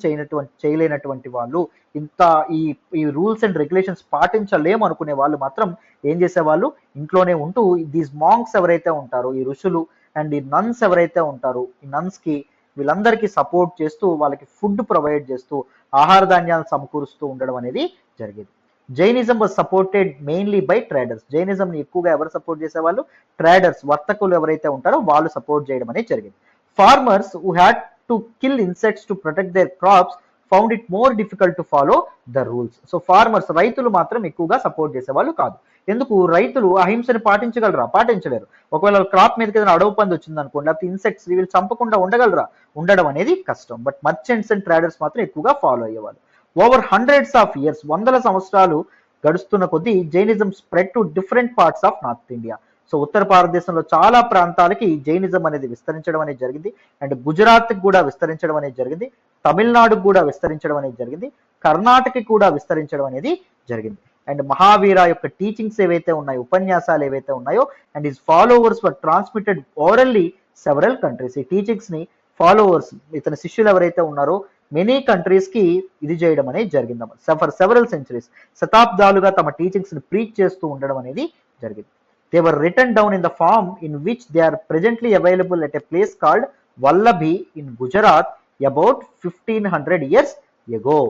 చేయలేనటువంటి వాళ్ళు, ఇంత ఈ రూల్స్ అండ్ రెగ్యులేషన్స్ పాటించలేము అనుకునే వాళ్ళు మాత్రం ఏం చేసేవాళ్ళు, ఇంట్లోనే ఉంటూ దీస్ మాంక్స్ ఎవరైతే ఉంటారో, ఈ ఋషులు అండ్ ఈ నన్స్ ఎవరైతే ఉంటారో, ఈ నన్స్ కి వీళ్ళందరికీ సపోర్ట్ చేస్తూ, వాళ్ళకి ఫుడ్ ప్రొవైడ్ చేస్తూ, ఆహార ధాన్యాలను సమకూరుస్తూ ఉండడం అనేది జరిగేది. Jainism was supported mainly by traders. జైనిజంని ఎక్కువగా ఎవరు సపోర్ట్ చేసేవాళ్ళు, ట్రేడర్స్, వర్తకులు ఎవరైతే ఉంటారో వాళ్ళు సపోర్ట్ చేయడం అనేది జరిగింది. Farmers who had to kill insects to protect there crops found it more difficult to follow the rules. So farmers, రైతులు మాత్రం ఎక్కువగా సపోర్ట్ చేసేవాళ్ళు కాదు. ఎందుకు, రైతులు అహింసని పాటించగలరా, పాటించలేరు. ఒకవేళ క్రాప్ మీదకి ఏదైనా అడవు పంది వచ్చింది అనుకోండి, లేకపోతే ఇన్సెక్ట్స్, వీళ్ళు చంపకుండా ఉండగలరా, ఉండడం అనేది కష్టం. బట్ మర్చెంట్స్ అండ్ ట్రేడర్స్ మాత్రం ఎక్కువగా ఫాలో అయ్యేవాళ్ళు. ఓవర్ హండ్రెడ్స్ ఆఫ్ ఇయర్స్, వందల సంవత్సరాలు గడుస్తున్న కొద్దీ Jainism spread to different parts of north India. So ఉత్తర భారతదేశంలో చాలా ప్రాంతాలకి జైనిజం అనేది విస్తరించడం అనేది జరిగింది. అండ్ గుజరాత్కి కూడా విస్తరించడం అనేది జరిగింది, తమిళనాడుకు కూడా విస్తరించడం అనేది జరిగింది, కర్ణాటకకి కూడా విస్తరించడం అనేది జరిగింది. అండ్ మహావీర యొక్క టీచింగ్స్ ఏవైతే ఉన్నాయో, ఉపన్యాసాలు ఏవైతే ఉన్నాయో, and his followers were transmitted orally several countries. ఈ టీచింగ్స్ ని ఫాలోవర్స్, ఇతని శిష్యులు ఎవరైతే ఉన్నారో మెనీ కంట్రీస్ కి ఇది చేయడం అనేది జరిగిందన్నమాట. ఫర్ సెవరల్ సెంచరీస్, శతాబ్దాలుగా తమ టీచింగ్స్ ని ప్రీచ్ చేస్తూ ఉండడం అనేది జరిగింది. They were written down in the form in which they are presently available at a place called Vallabhi in Gujarat about 1500 years ago.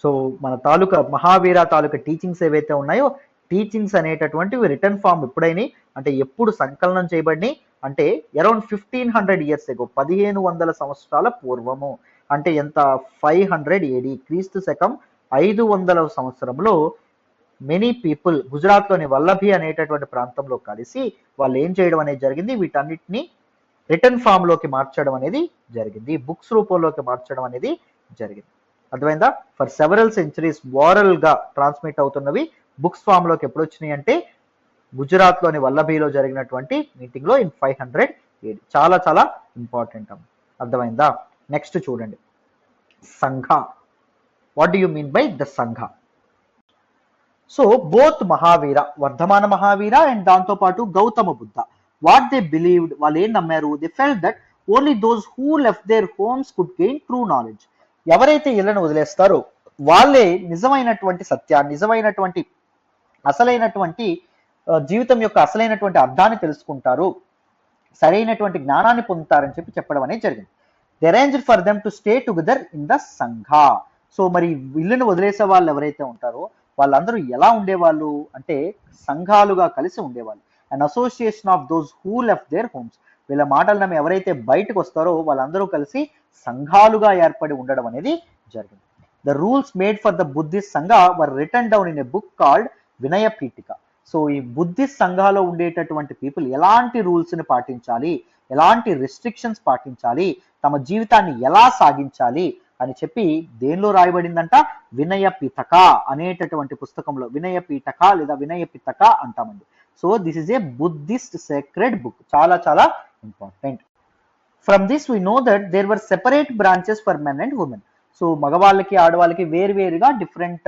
So మన తాలూకా మహావీర తాలూకా టీచింగ్స్ ఏవైతే ఉన్నాయో, టీచింగ్స్ అనేటటువంటివి రిటర్న్ ఫామ్ ఎప్పుడైనా అంటే ఎప్పుడు సంకలనం చేయబడి అంటే అరౌండ్ 1500 years ago, 1500 సంవత్సరాల పూర్వము. అంటే ఎంత? 500 AD, క్రీస్తు శకం 500 సంవత్సరంలో మెనీ పీపుల్ గుజరాత్లోని వల్లభి అనేటటువంటి ప్రాంతంలో కలిసి వాళ్ళు ఏం చేయడం అనేది జరిగింది, వీటన్నిటిని రిటర్న్ ఫామ్ లోకి మార్చడం అనేది జరిగింది, బుక్స్ రూపంలోకి మార్చడం అనేది జరిగింది. అర్థమైందా? ఫర్ సెవరల్ సెంచరీస్ ఓరల్ గా ట్రాన్స్మిట్ అవుతున్నవి బుక్స్ ఫామ్ లోకి ఎప్పుడు వచ్చినాయి అంటే గుజరాత్ లోని వల్లభిలో జరిగినటువంటి మీటింగ్ లో ఇన్ 500 AD. చాలా చాలా ఇంపార్టెంట్. అర్థమైందా? నెక్స్ట్ చూడండి, సంఘ. What do you mean by the సంఘ? So both Mahavir, Vardhamana Mahavir and దాంతో పాటు Gautama Buddha, what they believed, వాళ్ళు ఏం నమ్మారు? They felt that only those who left their homes could gain true knowledge. ఎవరైతే ఇళ్లను వదిలేస్తారో వాళ్ళే నిజమైనటువంటి సత్యాన్ని, నిజమైనటువంటి అసలైనటువంటి జీవితం యొక్క అసలైనటువంటి అర్థాన్ని తెలుసుకుంటారు, సరైనటువంటి జ్ఞానాన్ని పొందుతారని చెప్పడం అనేది జరిగింది. They arranged for them to stay together in the సంఘ. సో మరి ఇల్లును వదిలేసే వాళ్ళు ఎవరైతే ఉంటారో వాళ్ళందరూ ఎలా ఉండేవాళ్ళు అంటే సంఘాలుగా కలిసి ఉండేవాళ్ళు. And association of those who left their homes, వీళ్ళ మాటలు నమ్మి ఎవరైతే బయటకు వస్తారో వాళ్ళందరూ కలిసి సంఘాలుగా ఏర్పడి ఉండడం అనేది జరిగింది. The rules made for the Buddhist sangha were written down in a book called Vinaya Pitaka. So ఈ బుద్ధిస్ట్ సంఘాలో ఉండేటటువంటి పీపుల్ ఎలాంటి రూల్స్ ని పాటించాలి, ఎలాంటి రెస్ట్రిక్షన్స్ పాటించాలి, తమ జీవితాన్ని ఎలా సాగించాలి అని చెప్పి దేనిలో రాయబడిందంట? వినయ పిటక అనేటటువంటి పుస్తకంలో. వినయ పీఠక లేదా వినయ పిటక అంటామండి. So this is a Buddhist sacred book. చాలా చాలా important. From this we know that there were separate branches for men and women. So మగవాళ్ళకి ఆడవాళ్ళకి వేరువేరుగా డిఫరెంట్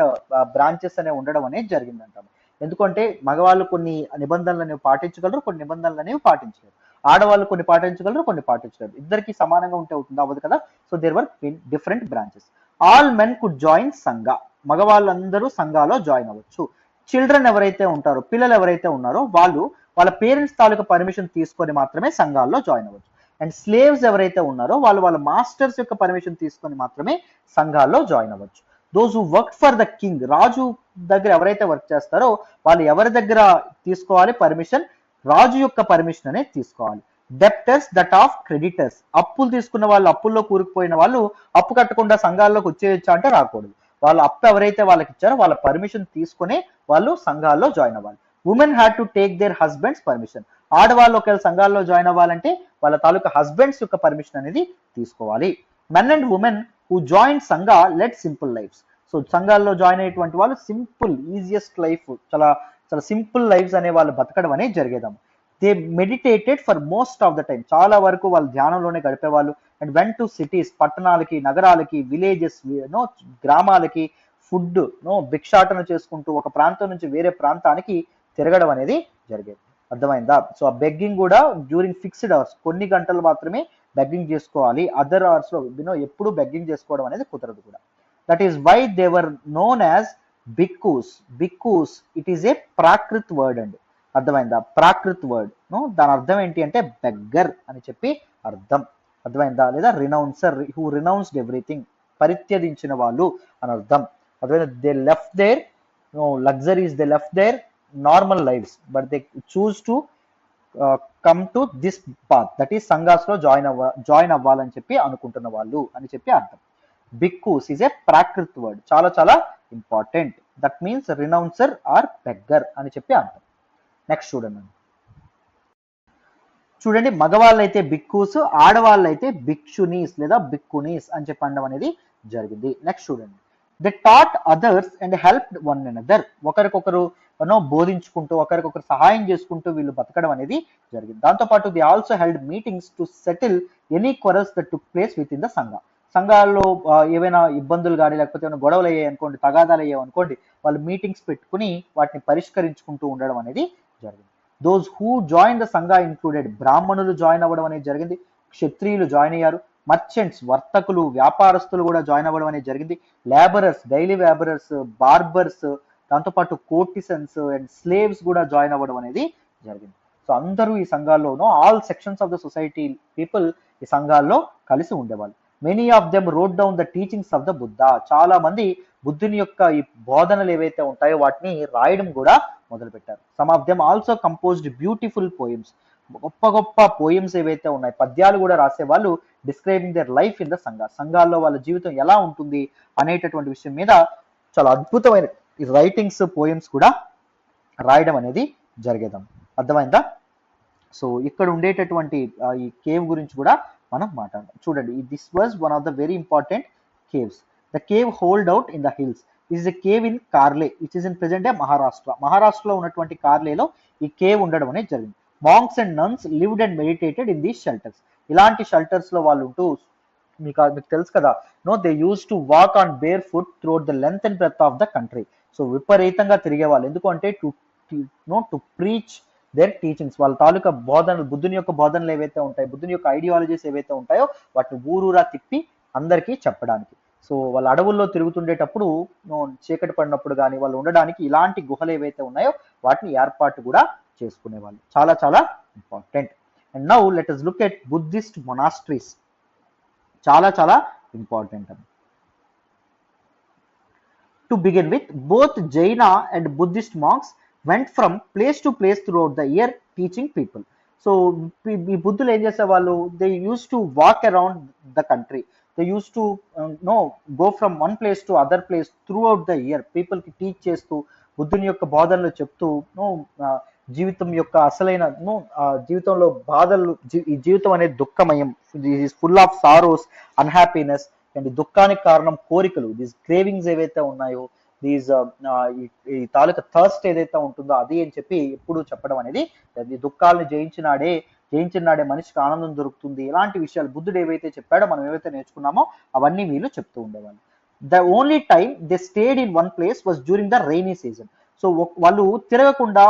బ్రాంచెస్ అనేవి ఉండడం అనేది జరిగిందంటాము. ఎందుకంటే మగవాళ్ళు కొన్ని నిబంధనలు అనేవి పాటించగలరు, కొన్ని నిబంధనలు అనేవి పాటించలేరు. ఆడవాళ్ళు కొన్ని పాటించగలరు, కొన్ని పాటించలేరు. ఇద్దరికి సమానంగా ఉంటే అవుతుంది, అవ్వదు కదా. So there were different branches. All men could join sangha, మగవాళ్ళందరూ సంఘాలో జాయిన్ అవ్వచ్చు. చిల్డ్రన్ ఎవరైతే ఉంటారో, పిల్లలు ఎవరైతే ఉన్నారో వాళ్ళు వాళ్ళ పేరెంట్స్ తాలూకా పర్మిషన్ తీసుకొని మాత్రమే సంఘాల్లో జాయిన్ అవ్వచ్చు. అండ్ స్లేవ్స్ ఎవరైతే ఉన్నారో వాళ్ళు వాళ్ళ మాస్టర్స్ యొక్క పర్మిషన్ తీసుకొని మాత్రమే సంఘాల్లో జాయిన్ అవ్వచ్చు. Those who work for the king, రాజు దగ్గర ఎవరైతే వర్క్ చేస్తారో వాళ్ళు ఎవరి దగ్గర తీసుకోవాలి పర్మిషన్? రాజు యొక్క పర్మిషన్ అనేది తీసుకోవాలి. డెప్టర్స్ దట్ ఆఫ్ క్రెడిటర్స్, అప్పులు తీసుకున్న వాళ్ళు, అప్పుల్లో కూరుకుపోయిన వాళ్ళు అప్పు కట్టకుండా సంఘాల్లోకి వచ్చేయచ్చా అంటే రాకూడదు. వాళ్ళ అప్పు ఎవరైతే వాళ్ళకి ఇచ్చారో వాళ్ళ పర్మిషన్ తీసుకునే వాళ్ళు సంఘాల్లో జాయిన్ అవ్వాలి. Women had to take their husbands permission, ఆడవాళ్ళు ఒకవేళ సంఘాల్లో జాయిన్ అవ్వాలంటే వాళ్ళ తాలూకా హస్బెండ్స్ యొక్క పర్మిషన్ అనేది తీసుకోవాలి. Men and women who join సంఘ లెడ్ సింపుల్ లైఫ్స్. సో సంఘాల్లో జాయిన్ అయ్యేటువంటి వాళ్ళు సింపుల్, ఈజియెస్ట్ లైఫ్, చాలా చాలా సింపుల్ లైఫ్స్ అనే వాళ్ళు బతకడం అనేది జరిగేదాము. They meditated for most of the time, చాలా వరకు వాళ్ళు ధ్యానంలోనే గడిపేవాళ్ళు. అండ్ వెన్ టు సిటీస్, పట్టణాలకి, నగరాలకి, విలేజెస్, గ్రామాలకి ఫుడ్ భిక్షాటన చేసుకుంటూ ఒక ప్రాంతం నుంచి వేరే ప్రాంతానికి తిరగడం అనేది జరిగేది. అర్థమైందా? సో ఆ బెగ్గింగ్ కూడా డ్యూరింగ్ ఫిక్స్డ్ అవర్స్, కొన్ని గంటలు మాత్రమే బెగ్గింగ్ చేసుకోవాలి. అదర్ అవర్స్ లో ఎప్పుడు బెగ్గింగ్ చేసుకోవడం అనేది కుదరదు కూడా. That is why they were known as bhikkhus. Bhikkhus it is a Prakrit word అండి. అర్థమైందా? ప్రాకృత్ వర్డ్, దాని అర్థం ఏంటి అంటే బెగ్గర్ అని చెప్పి అర్థం. అర్థమైందా? లేదా రినౌన్సర్, హూ రినౌన్స్డ్ ఎవ్రీథింగ్, పరిత్యజించిన వాళ్ళు అని అర్థం. అర్థమైందా? They left their luxuries, they left their normal lives, but they chose to come to this path, that is sanghas లో జాయిన్ అవ్వాలని చెప్పి అనుకుంటున్న వాళ్ళు అని చెప్పి అర్థం. Bhikkhus is a Prakrit word, చాలా చాలా important. That means renouncer or beggar అని చెప్పి అర్థం. నెక్స్ట్ చూడండి, మగవాళ్ళైతే బిక్కూస్, ఆడవాళ్ళైతే భిక్షునీస్ లేదా బిక్కునీస్ అని చెప్పి అనడం అనేది జరిగింది. నెక్స్ట్ చూడండి, they taught others and helped one another. ఒకరికొకరు బోధించుకుంటూ, ఒకరికొకరు సహాయం చేసుకుంటూ వీళ్ళు బతకడం అనేది జరిగింది. దాంతోపాటు they also held meetings to settle any quarrels that took place within the sangha. సంఘాల్లో ఏవైనా ఇబ్బందులు కానీ లేకపోతే ఏమైనా గొడవలు అయ్యాయి అనుకోండి, తగాదాలు అయ్యాయి అనుకోండి, వాళ్ళు మీటింగ్స్ పెట్టుకుని వాటిని పరిష్కరించుకుంటూ ఉండడం అనేది జరిగింది. దోస్ హూ జాయిన్ ద సంఘ ఇంక్లూడెడ్, బ్రాహ్మణులు జాయిన్ అవ్వడం అనేది జరిగింది, క్షత్రియులు జాయిన్ అయ్యారు, మర్చెంట్స్, వర్తకులు, వ్యాపారస్తులు కూడా జాయిన్ అవ్వడం అనేది జరిగింది, లేబరర్స్, డైలీ లేబరర్స్, బార్బర్స్, దాంతోపాటు కోర్టిసన్స్ అండ్ స్లేవ్స్ కూడా జాయిన్ అవ్వడం అనేది జరిగింది. సో అందరూ ఈ సంఘాల్లోనూ all sections of the society people ఈ సంఘాల్లో కలిసి ఉండేవాళ్ళు. Many of them wrote down the teachings of the Buddha. చాలా మంది బుద్ధుని యొక్క ఈ బోధనలు ఏవైతే ఉంటాయో వాటిని రాయడం కూడా మొదలుపెట్టారు. Some of them also composed beautiful poems. గొప్ప గొప్ప పోయిమ్స్ ఏవైతే ఉన్నాయి, పద్యాలు కూడా రాసేవాళ్ళు, describing their life in the సంఘాల్లో వాళ్ళ జీవితం ఎలా ఉంటుంది అనేటటువంటి విషయం మీద చాలా అద్భుతమైన రైటింగ్స్, పోయిమ్స్ కూడా రాయడం అనేది జరిగేదాం. అర్థమైందా? సో ఇక్కడ ఉండేటటువంటి ఈ కేవ్ గురించి కూడా మనం మాట్లాడదాం. చూడండి, this was one of the very important caves. The cave hollowed out in the hills is a cave in Karle which is in present day Maharashtra. మహారాష్ట్రలో ఉన్నటువంటి కార్లేలో ఈ కేవ్ ఉండడం అనేది జరిగింది. Monks and nuns lived and meditated in these shelters. ఇలాంటి shelters లో వాళ్ళు ఉంటూ, మీకు తెలుసు కదా, they used to walk on barefoot throughout the length and breadth of the country. So విపరీతంగా తిరిగేవాళ్ళు. ఎందుకంటే టు ప్రీచ్ దేర్ టీచింగ్స్. వాళ్ళ తాలూకా బోధనలు, బుద్ధుని యొక్క బోధనలు ఏవైతే ఉంటాయో, బుద్ధుని యొక్క ఐడియాలజీస్ ఏవైతే ఉంటాయో వాటిని ఊరూరా తిప్పి అందరికీ చెప్పడానికి. సో వాళ్ళ అడవుల్లో తిరుగుతుండేటప్పుడు, చీకటి పడినప్పుడు కానీ వాళ్ళు ఉండడానికి ఇలాంటి గుహలు ఏవైతే ఉన్నాయో వాటిని ఏర్పాటు కూడా చేసుకునేవాళ్ళు. చాలా చాలా important. And now let us look at Buddhist monasteries. చాలా చాలా ఇంపార్టెంట్ అని. To begin with, both జైనా and Buddhist monks went from place to place throughout the year teaching people. So ఈ బుద్ధులు ఏం చేసేవాళ్ళు, they used to walk around the country. They used to go from one place to other place through out the year. పీపుల్కి teach చేస్తూ, బుద్ధుని యొక్క బోధనలు చెప్తూ, జీవితం యొక్క అసలైన జీవితంలో బాధలు, ఈ జీవితం అనేది దుఃఖమయం, full of sorrows, unhappiness, and దుఃఖానికి కారణం కోరికలు, దీస్ క్రేవింగ్స్ ఏవైతే ఉన్నాయో, దీస్ ఈ తాలూకా థర్స్ట్ ఏదైతే ఉంటుందో అది అని చెప్పి ఎప్పుడు చెప్పడం అనేది, దుఃఖాలను జయించిన నాడే మనిషికి ఆనందం దొరుకుతుంది. ఇలాంటి విషయాలు బుద్ధుడు ఏవైతే చెప్పాడో, మనం ఏవైతే నేర్చుకున్నామో అవన్నీ వీళ్ళు చెప్తూ ఉండేవాళ్ళు. The only time they stayed in one place was during the rainy season. So వాళ్ళు తిరగకుండా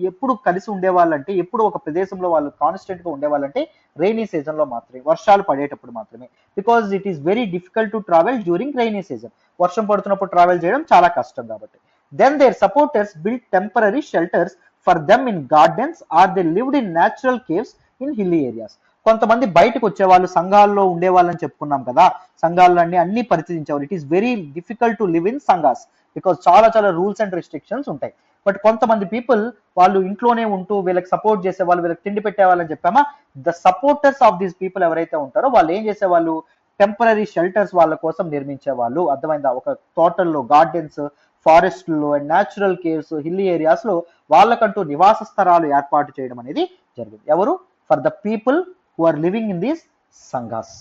ఎప్పుడు కలిసి ఉండేవాళ్ళంటే, ఎప్పుడు ఒక ప్రదేశంలో వాళ్ళు కాన్స్టెంట్ గా ఉండేవాళ్ళంటే రైనీ సీజన్ లో మాత్రమే, వర్షాలు పడేటప్పుడు మాత్రమే. Because it is very difficult to travel during rainy season. వర్షం పడుతున్నప్పుడు ట్రావెల్ చేయడం చాలా కష్టం కాబట్టి. Then their supporters built temporary shelters for them in gardens or they lived in natural caves in hilly areas. కొంతమంది బయటకు వచ్చేవాళ్ళు, సంఘాల్లో ఉండేవాళ్ళని చెప్పుకున్నాం కదా, సంఘాల్లో అన్ని పరిశీలించేవాళ్ళు. It is very difficult to live in sanghas because చాలా చాలా రూల్స్ అండ్ రిస్ట్రిక్షన్స్ ఉంటాయి. బట్ కొంతమంది పీపుల్ వాళ్ళు ఇంట్లోనే ఉంటూ వీళ్ళకి సపోర్ట్ చేసేవాళ్ళు, వీళ్ళకి తిండి పెట్టేవాళ్ళని చెప్పామా. The supporters of these people ఎవరైతే ఉంటారో వాళ్ళు ఏం చేసేవాళ్ళు, టెంపరరీ షెల్టర్స్ వాళ్ళ కోసం నిర్మించేవాళ్ళు. అర్థమైందా? ఒక తోటల్లో, గార్డెన్స్, ఫారెస్ట్లో and natural caves, hilly areas లో వాళ్ళకంటూ నివాస స్థలాలు ఏర్పాటు చేయడం అనేది జరిగింది. ఎవరు? For the people who are living in these sanghas.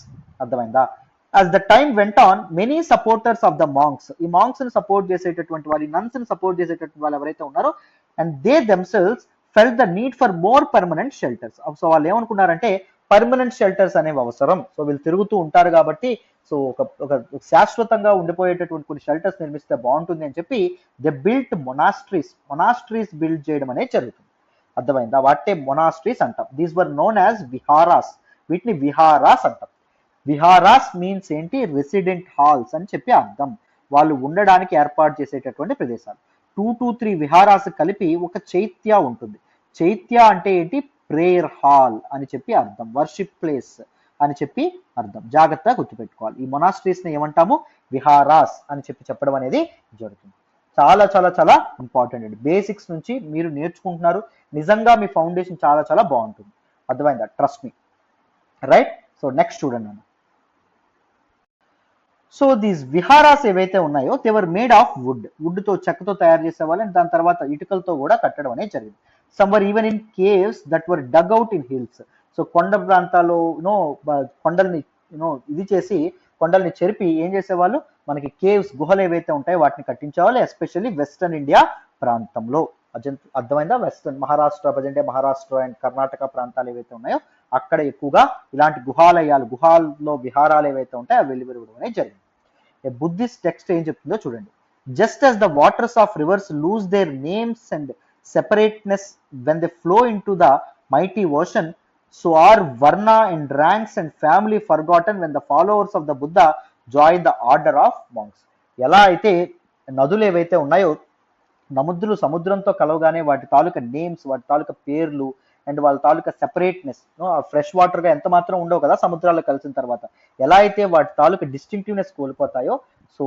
అర్థమైందా? as the time went on, many supporters of the monks, ఈ monks ని సపోర్ట్ చేసేటటువంటి వాళ్ళు, nuns ని సపోర్ట్ చేసేటటువంటి వాళ్ళు ఎవరైతే ఉన్నారో, and they themselves felt the need for more permanent shelters. So వాళ్ళు ఏమనుకున్నారంటే పర్మనెంట్ షెల్టర్స్ అనేవి అవసరం. సో వీళ్ళు తిరుగుతూ ఉంటారు కాబట్టి, సో ఒక శాశ్వతంగా ఉండిపోయేటటువంటి కొన్ని షెల్టర్స్ నిర్మిస్తే బాగుంటుంది అని చెప్పి దే బిల్ట్ మొనాస్ట్రీస్ బిల్డ్ చేయడం అనేది జరుగుతుంది. అర్థమైందా? వాటే మొనాస్ట్రీస్ అంటాం. These were known as viharas. వీటిని విహారాస్ అంటాం. విహారాస్ మీన్స్ ఏంటి? రెసిడెంట్ హాల్స్ అని చెప్పి అర్థం. వాళ్ళు ఉండడానికి ఏర్పాటు చేసేటటువంటి ప్రదేశాలు. 2 to 3 విహారాస్ కలిపి ఒక చైత్య ఉంటుంది. చైత్య అంటే ఏంటి? ప్రేయర్ హాల్ అని చెప్పి అర్థం, వర్షిప్ ప్లేస్ అని చెప్పి అర్థం. జాగ్రత్తగా గుర్తుపెట్టుకోవాలి. ఈ మొనాస్ట్రీస్ ని ఏమంటాము? విహారాస్ అని చెప్పడం అనేది జరుగుతుంది. చాలా చాలా చాలా ఇంపార్టెంట్ అండి. బేసిక్స్ నుంచి మీరు నేర్చుకుంటున్నారు, నిజంగా మీ ఫౌండేషన్ చాలా చాలా బాగుంటుంది. అర్థమైందా? Trust me. Right? So next చూడండి. సో దీస్ విహారాస్ ఏవైతే ఉన్నాయో they were made of would తో, చెక్కతో తయారు చేసేవాళ్ళు. అండ్ దాని తర్వాత ఇటుకలతో కూడా కట్టడం అనేది జరిగింది. Some were even in caves that were dug out in hills. So కొండ ప్రాంతాల్లో కొండల్ని ఇది చేసి, కొండల్ని చెరిపి ఏం చేసేవాళ్ళు, మనకి కేవ్స్, గుహలు ఏవైతే ఉంటాయో వాటిని కట్టించేవాళ్ళు. ఎస్పెషల్లీ వెస్టర్న్ ఇండియా ప్రాంతంలో. అర్థమైందా? Western Maharashtra, present Maharashtra and Karnataka ప్రాంతాలు ఏవైతే ఉన్నాయో అక్కడ ఎక్కువగా ఇలాంటి గుహాల్లో విహారాలు ఏవైతే ఉంటాయో అవి వెలువరడం అనేది జరిగింది. బుద్ధిస్ట్ టెక్స్ట్ ఏం చెప్తుందో చూడండి. Just as the waters of rivers lose their names and separateness when they flow into the mighty ocean, so are varna and ranks and family forgotten when the followers of the Buddha join the order of monks. ఎలా అయితే నదులు ఏవైతే ఉన్నాయో, సముద్రంతో కలవగానే వాటి తాలూకా names, వాటి తాలూకా పేర్లు and వాళ్ళ తాలూకా separateness, fresh water గా ఎంత మాత్రం ఉండవు కదా సముద్రాల్లో కలిసిన తర్వాత, ఎలా అయితే వాటి తాలూకా డిస్టింక్టివ్నెస్ కోల్పోతాయో, సో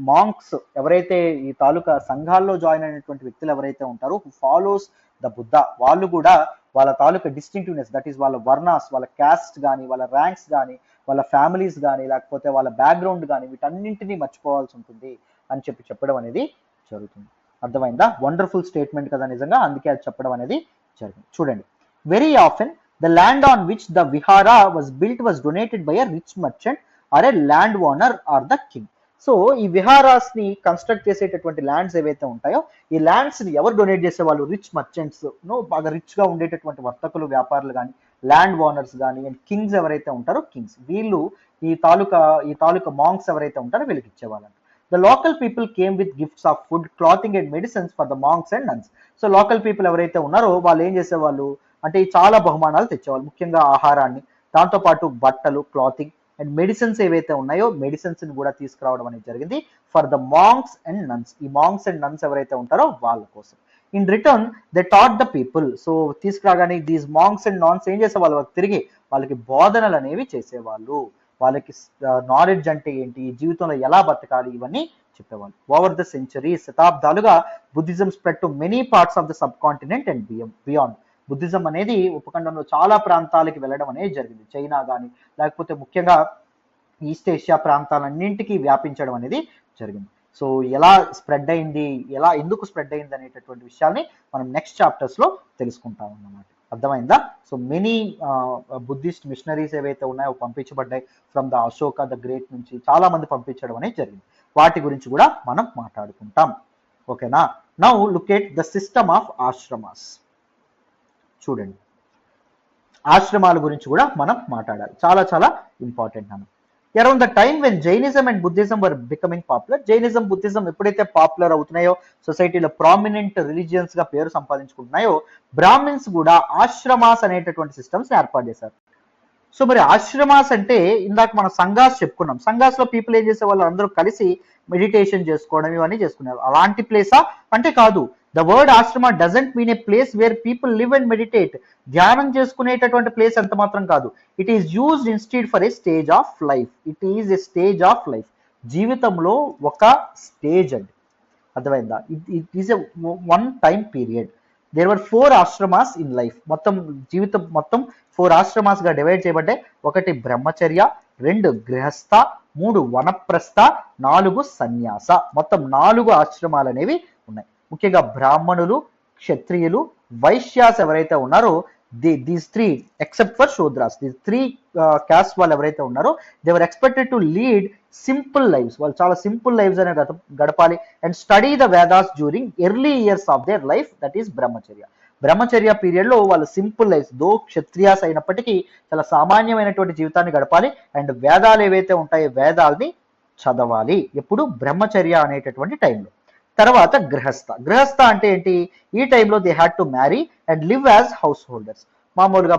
మాంక్స్ ఎవరైతే ఈ తాలూకా సంఘాల్లో జాయిన్ అయినటువంటి వ్యక్తులు ఎవరైతే ఉంటారో హు ఫాలోస్ ద బుద్ధ, వాళ్ళు కూడా వాళ్ళ తాలూకా డిస్టింక్టివ్నెస్, దట్ ఈస్ వాళ్ళ వర్ణాస్, వాళ్ళ క్యాస్ట్ కానీ, వాళ్ళ ర్యాంక్స్ కానీ, వాళ్ళ ఫ్యామిలీస్ కానీ, లేకపోతే వాళ్ళ బ్యాక్గ్రౌండ్ కానీ, వీటన్నింటినీ మర్చిపోవాల్సి ఉంటుంది అని చెప్పడం అనేది జరుగుతుంది. అర్థమైందా? వండర్ఫుల్ స్టేట్మెంట్ కదా నిజంగా, అందుకే అది చెప్పడం అనేది జరిగింది. చూడండి, very often the land on which the vihara was built was donated by a rich merchant or a landowner or the king. So ఈ విహారాస్ ని కన్స్ట్రక్ట్ చేసేటటువంటి ల్యాండ్స్ ఏవైతే ఉంటాయో, ఈ ల్యాండ్స్ ని ఎవరు డొనేట్ చేసేవాళ్ళు? రిచ్ మర్చెంట్స్, బాగా రిచ్ గా ఉండేటటువంటి వర్తకులు, వ్యాపారులు కానీ, ల్యాండ్ ఓనర్స్ కానీ, అండ్ కింగ్స్ ఎవరైతే ఉంటారో కింగ్స్, వీళ్ళు ఈ తాలూకా మాంక్స్ ఎవరైతే ఉంటారో వీళ్ళకి ఇచ్చేవాళ్ళంట. The local people came with gifts of food, clothing and medicines for the monks and nuns. So local people ఎవరైతే ఉన్నారో వాళ్ళు ఏం చేసేవాళ్ళు అంటే చాలా బహుమానాలు తెచ్చేవాళ్ళు, ముఖ్యంగా ఆహారాన్ని, దాంతోపాటు బట్టలు, క్లాతింగ్ అండ్ మెడిసిన్స్ ఏవైతే ఉన్నాయో మెడిసిన్స్ ని కూడా తీసుకురావడం అనేది జరిగింది for the monks and nuns. ఈ మాంక్స్ అండ్ నన్స్ ఎవరైతే ఉంటారో వాళ్ళ కోసం. In return they taught the people, so తీసుకురాగానే దీస్ మాంక్స్ అండ్ నాన్స్ ఏం చేసేవాళ్ళు, తిరిగి వాళ్ళకి బోధనలు అనేవి చేసేవాళ్ళు, వాళ్ళకి నాలెడ్జ్ అంటే ఏంటి, జీవితంలో ఎలా బతకాలి, ఇవన్నీ చెప్పేవాళ్ళు. ఓవర్ ద సెంచరీ, శతాబ్దాలుగా Buddhism spread to many parts of the sub continent and beyond. Buddhism అనేది ఉపఖండంలో చాలా ప్రాంతాలకి వెళ్ళడం అనేది జరిగింది, చైనా కానీ, లేకపోతే ముఖ్యంగా ఈస్ట్ ఏషియా ప్రాంతాలన్నింటికి వ్యాపించడం అనేది జరిగింది. సో ఎలా స్ప్రెడ్ అయింది, ఎందుకు స్ప్రెడ్ అయింది అనేటటువంటి విషయాల్ని మనం నెక్స్ట్ చాప్టర్స్ లో తెలుసుకుంటాం అన్నమాట. అర్థమైందా? సో మెనీ బుద్ధిస్ట్ మిషనరీస్ ఏవైతే ఉన్నాయో పంపించబడ్డాయి from the Ashoka the great నుంచి, చాలా మంది పంపించడం అనేది జరిగింది. వాటి గురించి కూడా మనం మాట్లాడుకుంటాం. ఓకేనా? Now look at the system of ashramas. చూడండి, ఆశ్రమాల గురించి కూడా మనం మాట్లాడాలి, చాలా చాలా ఇంపార్టెంట్ అన్న. Around the time when Jainism and Buddhism were becoming popular, Jainism Buddhism ఎప్పుడైతే పాపులర్ అవుతున్నాయో, సొసైటీలో ప్రామినెంట్ రిలీజియన్స్ గా పేరు సంపాదించుకుంటున్నాయో, బ్రాహ్మిన్స్ కూడా ఆశ్రమాస్ అనేటటువంటి సిస్టమ్స్ ఏర్పాటు చేశారు. సో మరి ఆశ్రమాస్ అంటే ఇందాక మనం సంఘాస్ చెప్పుకున్నాం, సంఘాస్ లో పీపుల్ ఏం చేసే వాళ్ళు అందరూ కలిసి మెడిటేషన్ చేసుకోవడం ఇవన్నీ చేసుకున్నారు. అలాంటి ప్లేసా అంటే కాదు. The word ashrama doesn't mean a place where people live and meditate. ధ్యానం చేసుకునేటటువంటి ప్లేస్ ఎంత మాత్రం కాదు. It is used instead for a stage of life. It is a stage of life. జీవితంలో ఒక స్టేజ్ అండి, అర్థమైందా? It is a one time period. There were 4 ashramas in life. జీవితం మొత్తం 4 ఆశ్రమాస్ గా డివైడ్ చేయబడ్డాయి. 1 బ్రహ్మచర్య, 2 గృహస్థ, 3 వనప్రస్థ, 4 సన్యాస. మొత్తం 4 ఆశ్రమాలు అనేవి ఉన్నాయి. ముఖ్యంగా బ్రాహ్మణులు, క్షత్రియులు, వైశ్యాస్ ఎవరైతే ఉన్నారో, these 3 except for Shudras, these 3 caste వాళ్ళు ఎవరైతే ఉన్నారో they were expected to lead simple lives. వాళ్ళు చాలా సింపుల్ లైఫ్స్ అనే గడపాలి. And study the Vedas during early years of their life, that is brahmacharya. Brahmacharya period లో వాళ్ళు సింపుల్ లైఫ్, దో క్షత్రియాస్ అయినప్పటికీ చాలా సామాన్యమైనటువంటి జీవితాన్ని గడపాలి. అండ్ వేదాలు ఏవైతే ఉంటాయో వేదాలని చదవాలి. ఎప్పుడు? బ్రహ్మచర్య అనేటటువంటి టైంలో. తర్వాత గృహస్థ అంటే ఏంటి? ఈ టైంలో they had to marry and live as house holders. మామూలుగా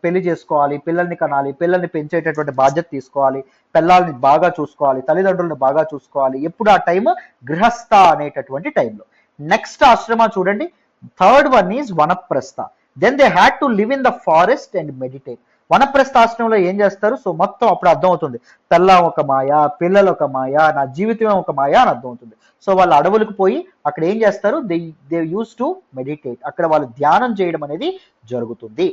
పెళ్లి చేసుకోవాలి, పిల్లల్ని కనాలి, పిల్లల్ని పెంచేటటువంటి బాధ్యత తీసుకోవాలి, పిల్లల్ని బాగా చూసుకోవాలి, తల్లిదండ్రులను బాగా చూసుకోవాలి. ఎప్పుడు? ఆ టైం గృహస్థ అనేటటువంటి టైంలో. నెక్స్ట్ ఆశ్రమ చూడండి, third one is vanaprastha. Then they had to live in the forest and meditate. Vanaprastha ఆశ్రమంలో ఏం చేస్తారు? సో మొత్తం అప్పుడు అర్థం అవుతుంది, పిల్ల ఒక మాయ, పిల్లలు ఒక మాయ, నా జీవితం ఒక మాయ అని అర్థం అవుతుంది. సో వాళ్ళు అడవులకు పోయి అక్కడ ఏం చేస్తారు? They used to meditate. అక్కడ వాళ్ళు ధ్యానం చేయడం అనేది జరుగుతుంది.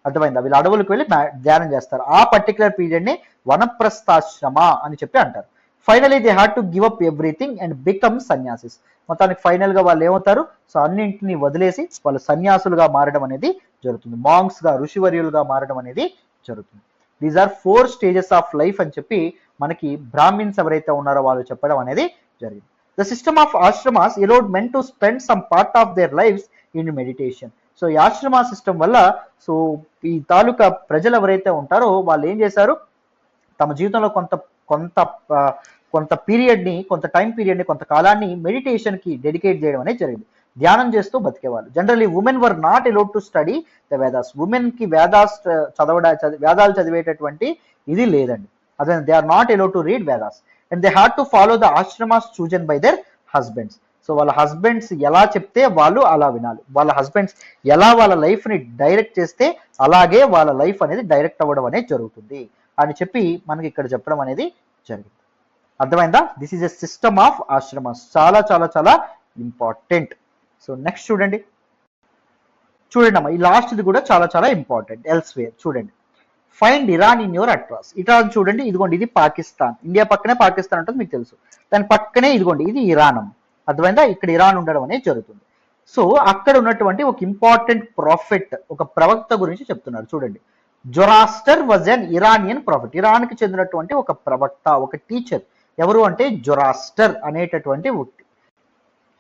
అర్థమైందా? వీళ్ళు అడవులకు వెళ్ళి ధ్యానం చేస్తారు. ఆ పర్టికులర్ పీరియడ్ ని వనప్రస్థాశ్రమ అని చెప్పి అంటారు. Finally they had to give up everything and become sanyasi's. మొత్తానికి ఫైనల్ గా వాళ్ళు ఏమవుతారు? సో అన్నింటినీ వదిలేసి వాళ్ళు సన్యాసులుగా మారడం అనేది జరుగుతుంది. మాంక్స్ గా, ఋషివర్యులుగా మారడం అనేది జరుగుతుంది. These are 4 stages of life అని చెప్పి మనకి బ్రాహ్మిన్స్ ఎవరైతే ఉన్నారో వాళ్ళు చెప్పడం అనేది జరిగింది. The system of ashramas allowed men to spend some part of their lives in meditation. So ఈ ఆశ్రమ సిస్టమ్ వల్ల సో ఈ తాలూకా ప్రజలు ఎవరైతే ఉంటారో వాళ్ళు ఏం చేశారు? తమ జీవితంలో కొంత పీరియడ్ ని, కొంత టైం పీరియడ్ ని, కొంత కాలాన్ని మెడిటేషన్ కి డెడికేట్ చేయడం అనేది జరిగింది. ధ్యానం చేస్తూ బతికేవాళ్ళు. Generally women were not allowed to study the Vedas. Women కి వేదాలు చదివేటటువంటి ఇది లేదండి. అదే they are not allowed to read Vedas and they had to follow the ashramas chosen by their husbands. So వాళ్ళ హస్బెండ్స్ ఎలా చెప్తే వాళ్ళు అలా వినాలి, వాళ్ళ హస్బెండ్స్ ఎలా వాళ్ళ లైఫ్ని డైరెక్ట్ చేస్తే అలాగే వాళ్ళ లైఫ్ అనేది డైరెక్ట్ అవ్వడం అనేది జరుగుతుంది అని చెప్పి మనకి ఇక్కడ చెప్పడం అనేది జరిగింది. అర్థమైందా? This is a system of ashramas. చాలా చాలా చాలా ఇంపార్టెంట్. సో నెక్స్ట్ చూడండి అమ్మా, ఈ లాస్ట్ ఇది కూడా చాలా చాలా ఇంపార్టెంట్. ఎల్స్వేర్ చూడండి, find Iran in your అట్రాస్. Iran చూడండి, ఇదిగోండి ఇది పాకిస్తాన్, ఇండియా పక్కనే పాకిస్తాన్ ఉంటుంది మీకు తెలుసు, దాని పక్కనే ఇదిగోండి ఇది ఇరాన్ అమ్మ. అర్థమైందా? ఇక్కడ ఇరాన్ ఉండడం అనేది జరుగుతుంది. సో అక్కడ ఉన్నటువంటి ఒక ఇంపార్టెంట్ ప్రాఫిట్, ఒక ప్రవక్త గురించి చెప్తున్నారు చూడండి. Zoroaster was an Iranian prophet. ఇరాన్కి చెందినటువంటి ఒక ప్రవక్త, ఒక టీచర్. ఎవరు అంటే జొరాస్టర్ అనేటటువంటి వ్యక్తి.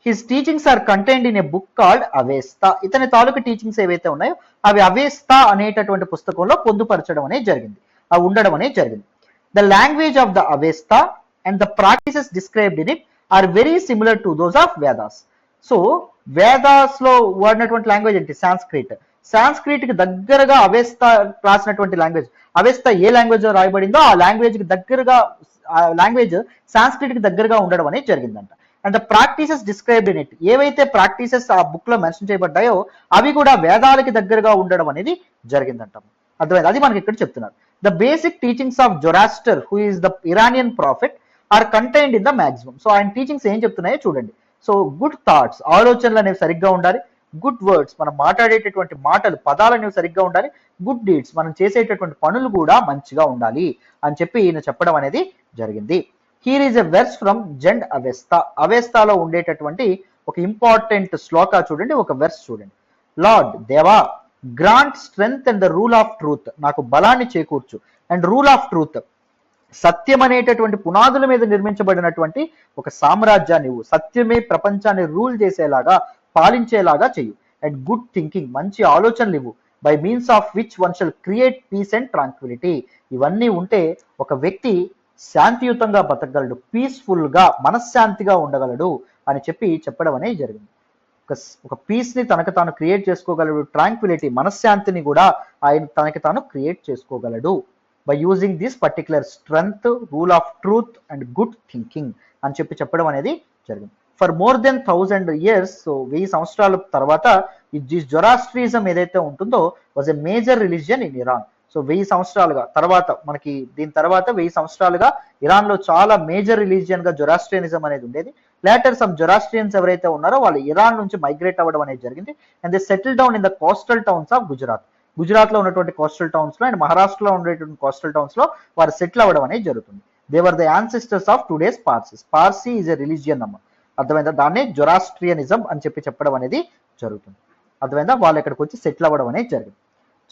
His teachings are contained in a book called Avesta. ఇతని తాలూకు టీచింగ్స్ ఏవైతే ఉన్నాయో అవి అవేస్తా అనేటటువంటి పుస్తకంలో పొందుపరచడం అనేది జరిగింది, అవి ఉండడం అనేది జరిగింది. The language of the అవేస్తా and the practices described in it or very similar to those of Vedas. So Vedas లో వాడినటువంటి లాంగ్వేజ్ ఏంటి? సాంస్క్రిట్. సాంస్క్రిట్ కి దగ్గరగా అవేస్తా రాసినటువంటి లాంగ్వేజ్, అవేస్తా ఏ లాంగ్వేజ్ లో రాయబడిందో ఆ లాంగ్వేజ్ కి దగ్గరగా, ఆ లాంగ్వేజ్ సాంస్క్రిట్ కి దగ్గరగా ఉండడం అనేది జరిగిందంట. And the practices described in it, ఏవైతే ప్రాక్టీసెస్ ఆ బుక్ లో మెన్షన్ చేయబడ్డాయో అవి కూడా వేదాలకి దగ్గరగా ఉండడం అనేది జరిగిందంట. అర్థమైంది? అది మనకి ఇక్కడ చెప్తున్నారు. The basic teachings of Zoroaster who is the Iranian profit or contained in the maximum. So ఆయన టీచింగ్స్ ఏం చెప్తున్నాయో చూడండి. సో గుడ్ థాట్స్, ఆలోచనలు అనేవి సరిగ్గా ఉండాలి. గుడ్ వర్డ్స్, మనం మాట్లాడేటటువంటి మాటలు, పదాలు అనేవి సరిగ్గా ఉండాలి. గుడ్ డీడ్స్, మనం చేసేటటువంటి పనులు కూడా మంచిగా ఉండాలి అని చెప్పి ఈయన చెప్పడం అనేది జరిగింది. Here is a verse from Zend Avesta. అవెస్తాలో ఉండేటటువంటి ఒక ఇంపార్టెంట్ శ్లోక చూడండి, ఒక వెర్స్ చూడండి. లార్డ్ దేవా, grant strength and the rule of truth. నాకు బలాన్ని చేకూర్చు. అండ్ రూల్ ఆఫ్ ట్రూత్, సత్యం అనేటటువంటి పునాదుల మీద నిర్మించబడినటువంటి ఒక సామ్రాజ్యాన్ని ఇవ్వు. సత్యమే ప్రపంచాన్ని రూల్ చేసేలాగా, పాలించేలాగా చెయ్యు. అండ్ గుడ్ థింకింగ్, మంచి ఆలోచనలు ఇవ్వు. By means of which one shall create peace and tranquillity. ఇవన్నీ ఉంటే ఒక వ్యక్తి శాంతియుతంగా బతకగలడు, పీస్ఫుల్ గా, మనశ్శాంతిగా ఉండగలడు అని చెప్పి చెప్పడం అనేది జరిగింది. ఒక పీస్ ని తనకు తాను క్రియేట్ చేసుకోగలడు, ట్రాంక్విలిటీ, మనశ్శాంతిని కూడా ఆయన తనకి తాను క్రియేట్ చేసుకోగలడు by using this particular strength, rule of truth and good thinking అని చెప్పి చెప్పడం అనేది జరిగింది. For more than 1000 years, so 1000 సంవత్సరాల తర్వాత ఈ జొరాస్ట్రిజం ఏదైతే ఉంటుందో was a major religion in Iran. So 1000 సంవత్సరాలుగా తర్వాత, మనకి దీని తర్వాత 1000 సంవత్సరాలుగా ఇరాన్ లో చాలా మేజర్ రిలీజియన్ గా జొరాస్ట్రియనిజం అనేది ఉండేది. లేటర్ సమ్ జొరాస్ట్రియన్స్ ఎవరైతే ఉన్నారో వాళ్ళు ఇరాన్ నుంచి మైగ్రేట్ అవ్వడం అనేది జరిగింది. And they settle down in the coastal towns of Gujarat. Gujarat లో ఉన్నటువంటి కోస్టల్ టౌన్స్ లో అండ్ మహారాష్ట్రలో ఉండేటువంటి కోస్టల్ టౌన్స్ లో వారు సెటిల్ అవ్వడం అనేది జరుగుతుంది. They were the ancestors of today's Parsis. Parsi is a religion అమ్మ. అర్థమైందా? దాన్నే జొరాస్ట్రియనిజం అని చెప్పి చెప్పడం అనేది జరుగుతుంది. అర్థమైందా? వాళ్ళు ఇక్కడికి వచ్చి సెటిల్ అవ్వడం అనేది జరిగింది.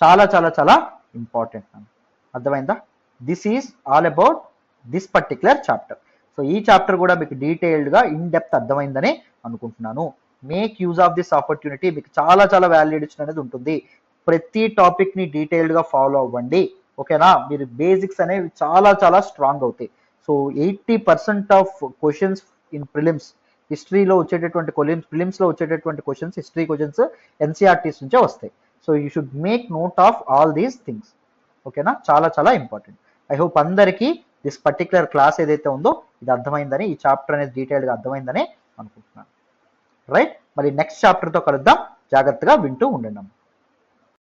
చాలా చాలా చాలా ఇంపార్టెంట్. అర్థమైందా? This is all about this particular chapter. So ఈ చాప్టర్ కూడా మీకు డీటెయిల్డ్ గా ఇన్ డెప్త్ అర్థమైందని అనుకుంటున్నాను. Make use of this opportunity. మీకు చాలా చాలా వాల్యుయేషన్ అనేది ఉంటుంది. ప్రతి టాపిక్ ని డీటెయిల్డ్ గా ఫాలో అవ్వండి, ఓకేనా? మీరు బేసిక్స్ అనేవి చాలా చాలా స్ట్రాంగ్ అవుతాయి. So 80% of questions in prelims, హిస్టరీలో వచ్చేటటువంటి ప్రిలిమ్స్ లో వచ్చేటటువంటి క్వశ్చన్స్, హిస్టరీ క్వశ్చన్స్ ఎన్సీఆర్టీస్ నుంచే వస్తాయి. So you should make note of all these things, ఓకేనా? చాలా చాలా ఇంపార్టెంట్. ఐ హోప్ అందరికీ దిస్ పర్టికులర్ క్లాస్ ఏదైతే ఉందో ఇది అర్థమైందని, ఈ చాప్టర్ అనేది డీటెయిల్గా అర్థమైందని అనుకుంటున్నాను. రైట్, మరి నెక్స్ట్ చాప్టర్తో కలుద్దాం. జాగ్రత్తగా వింటూ ఉండండి.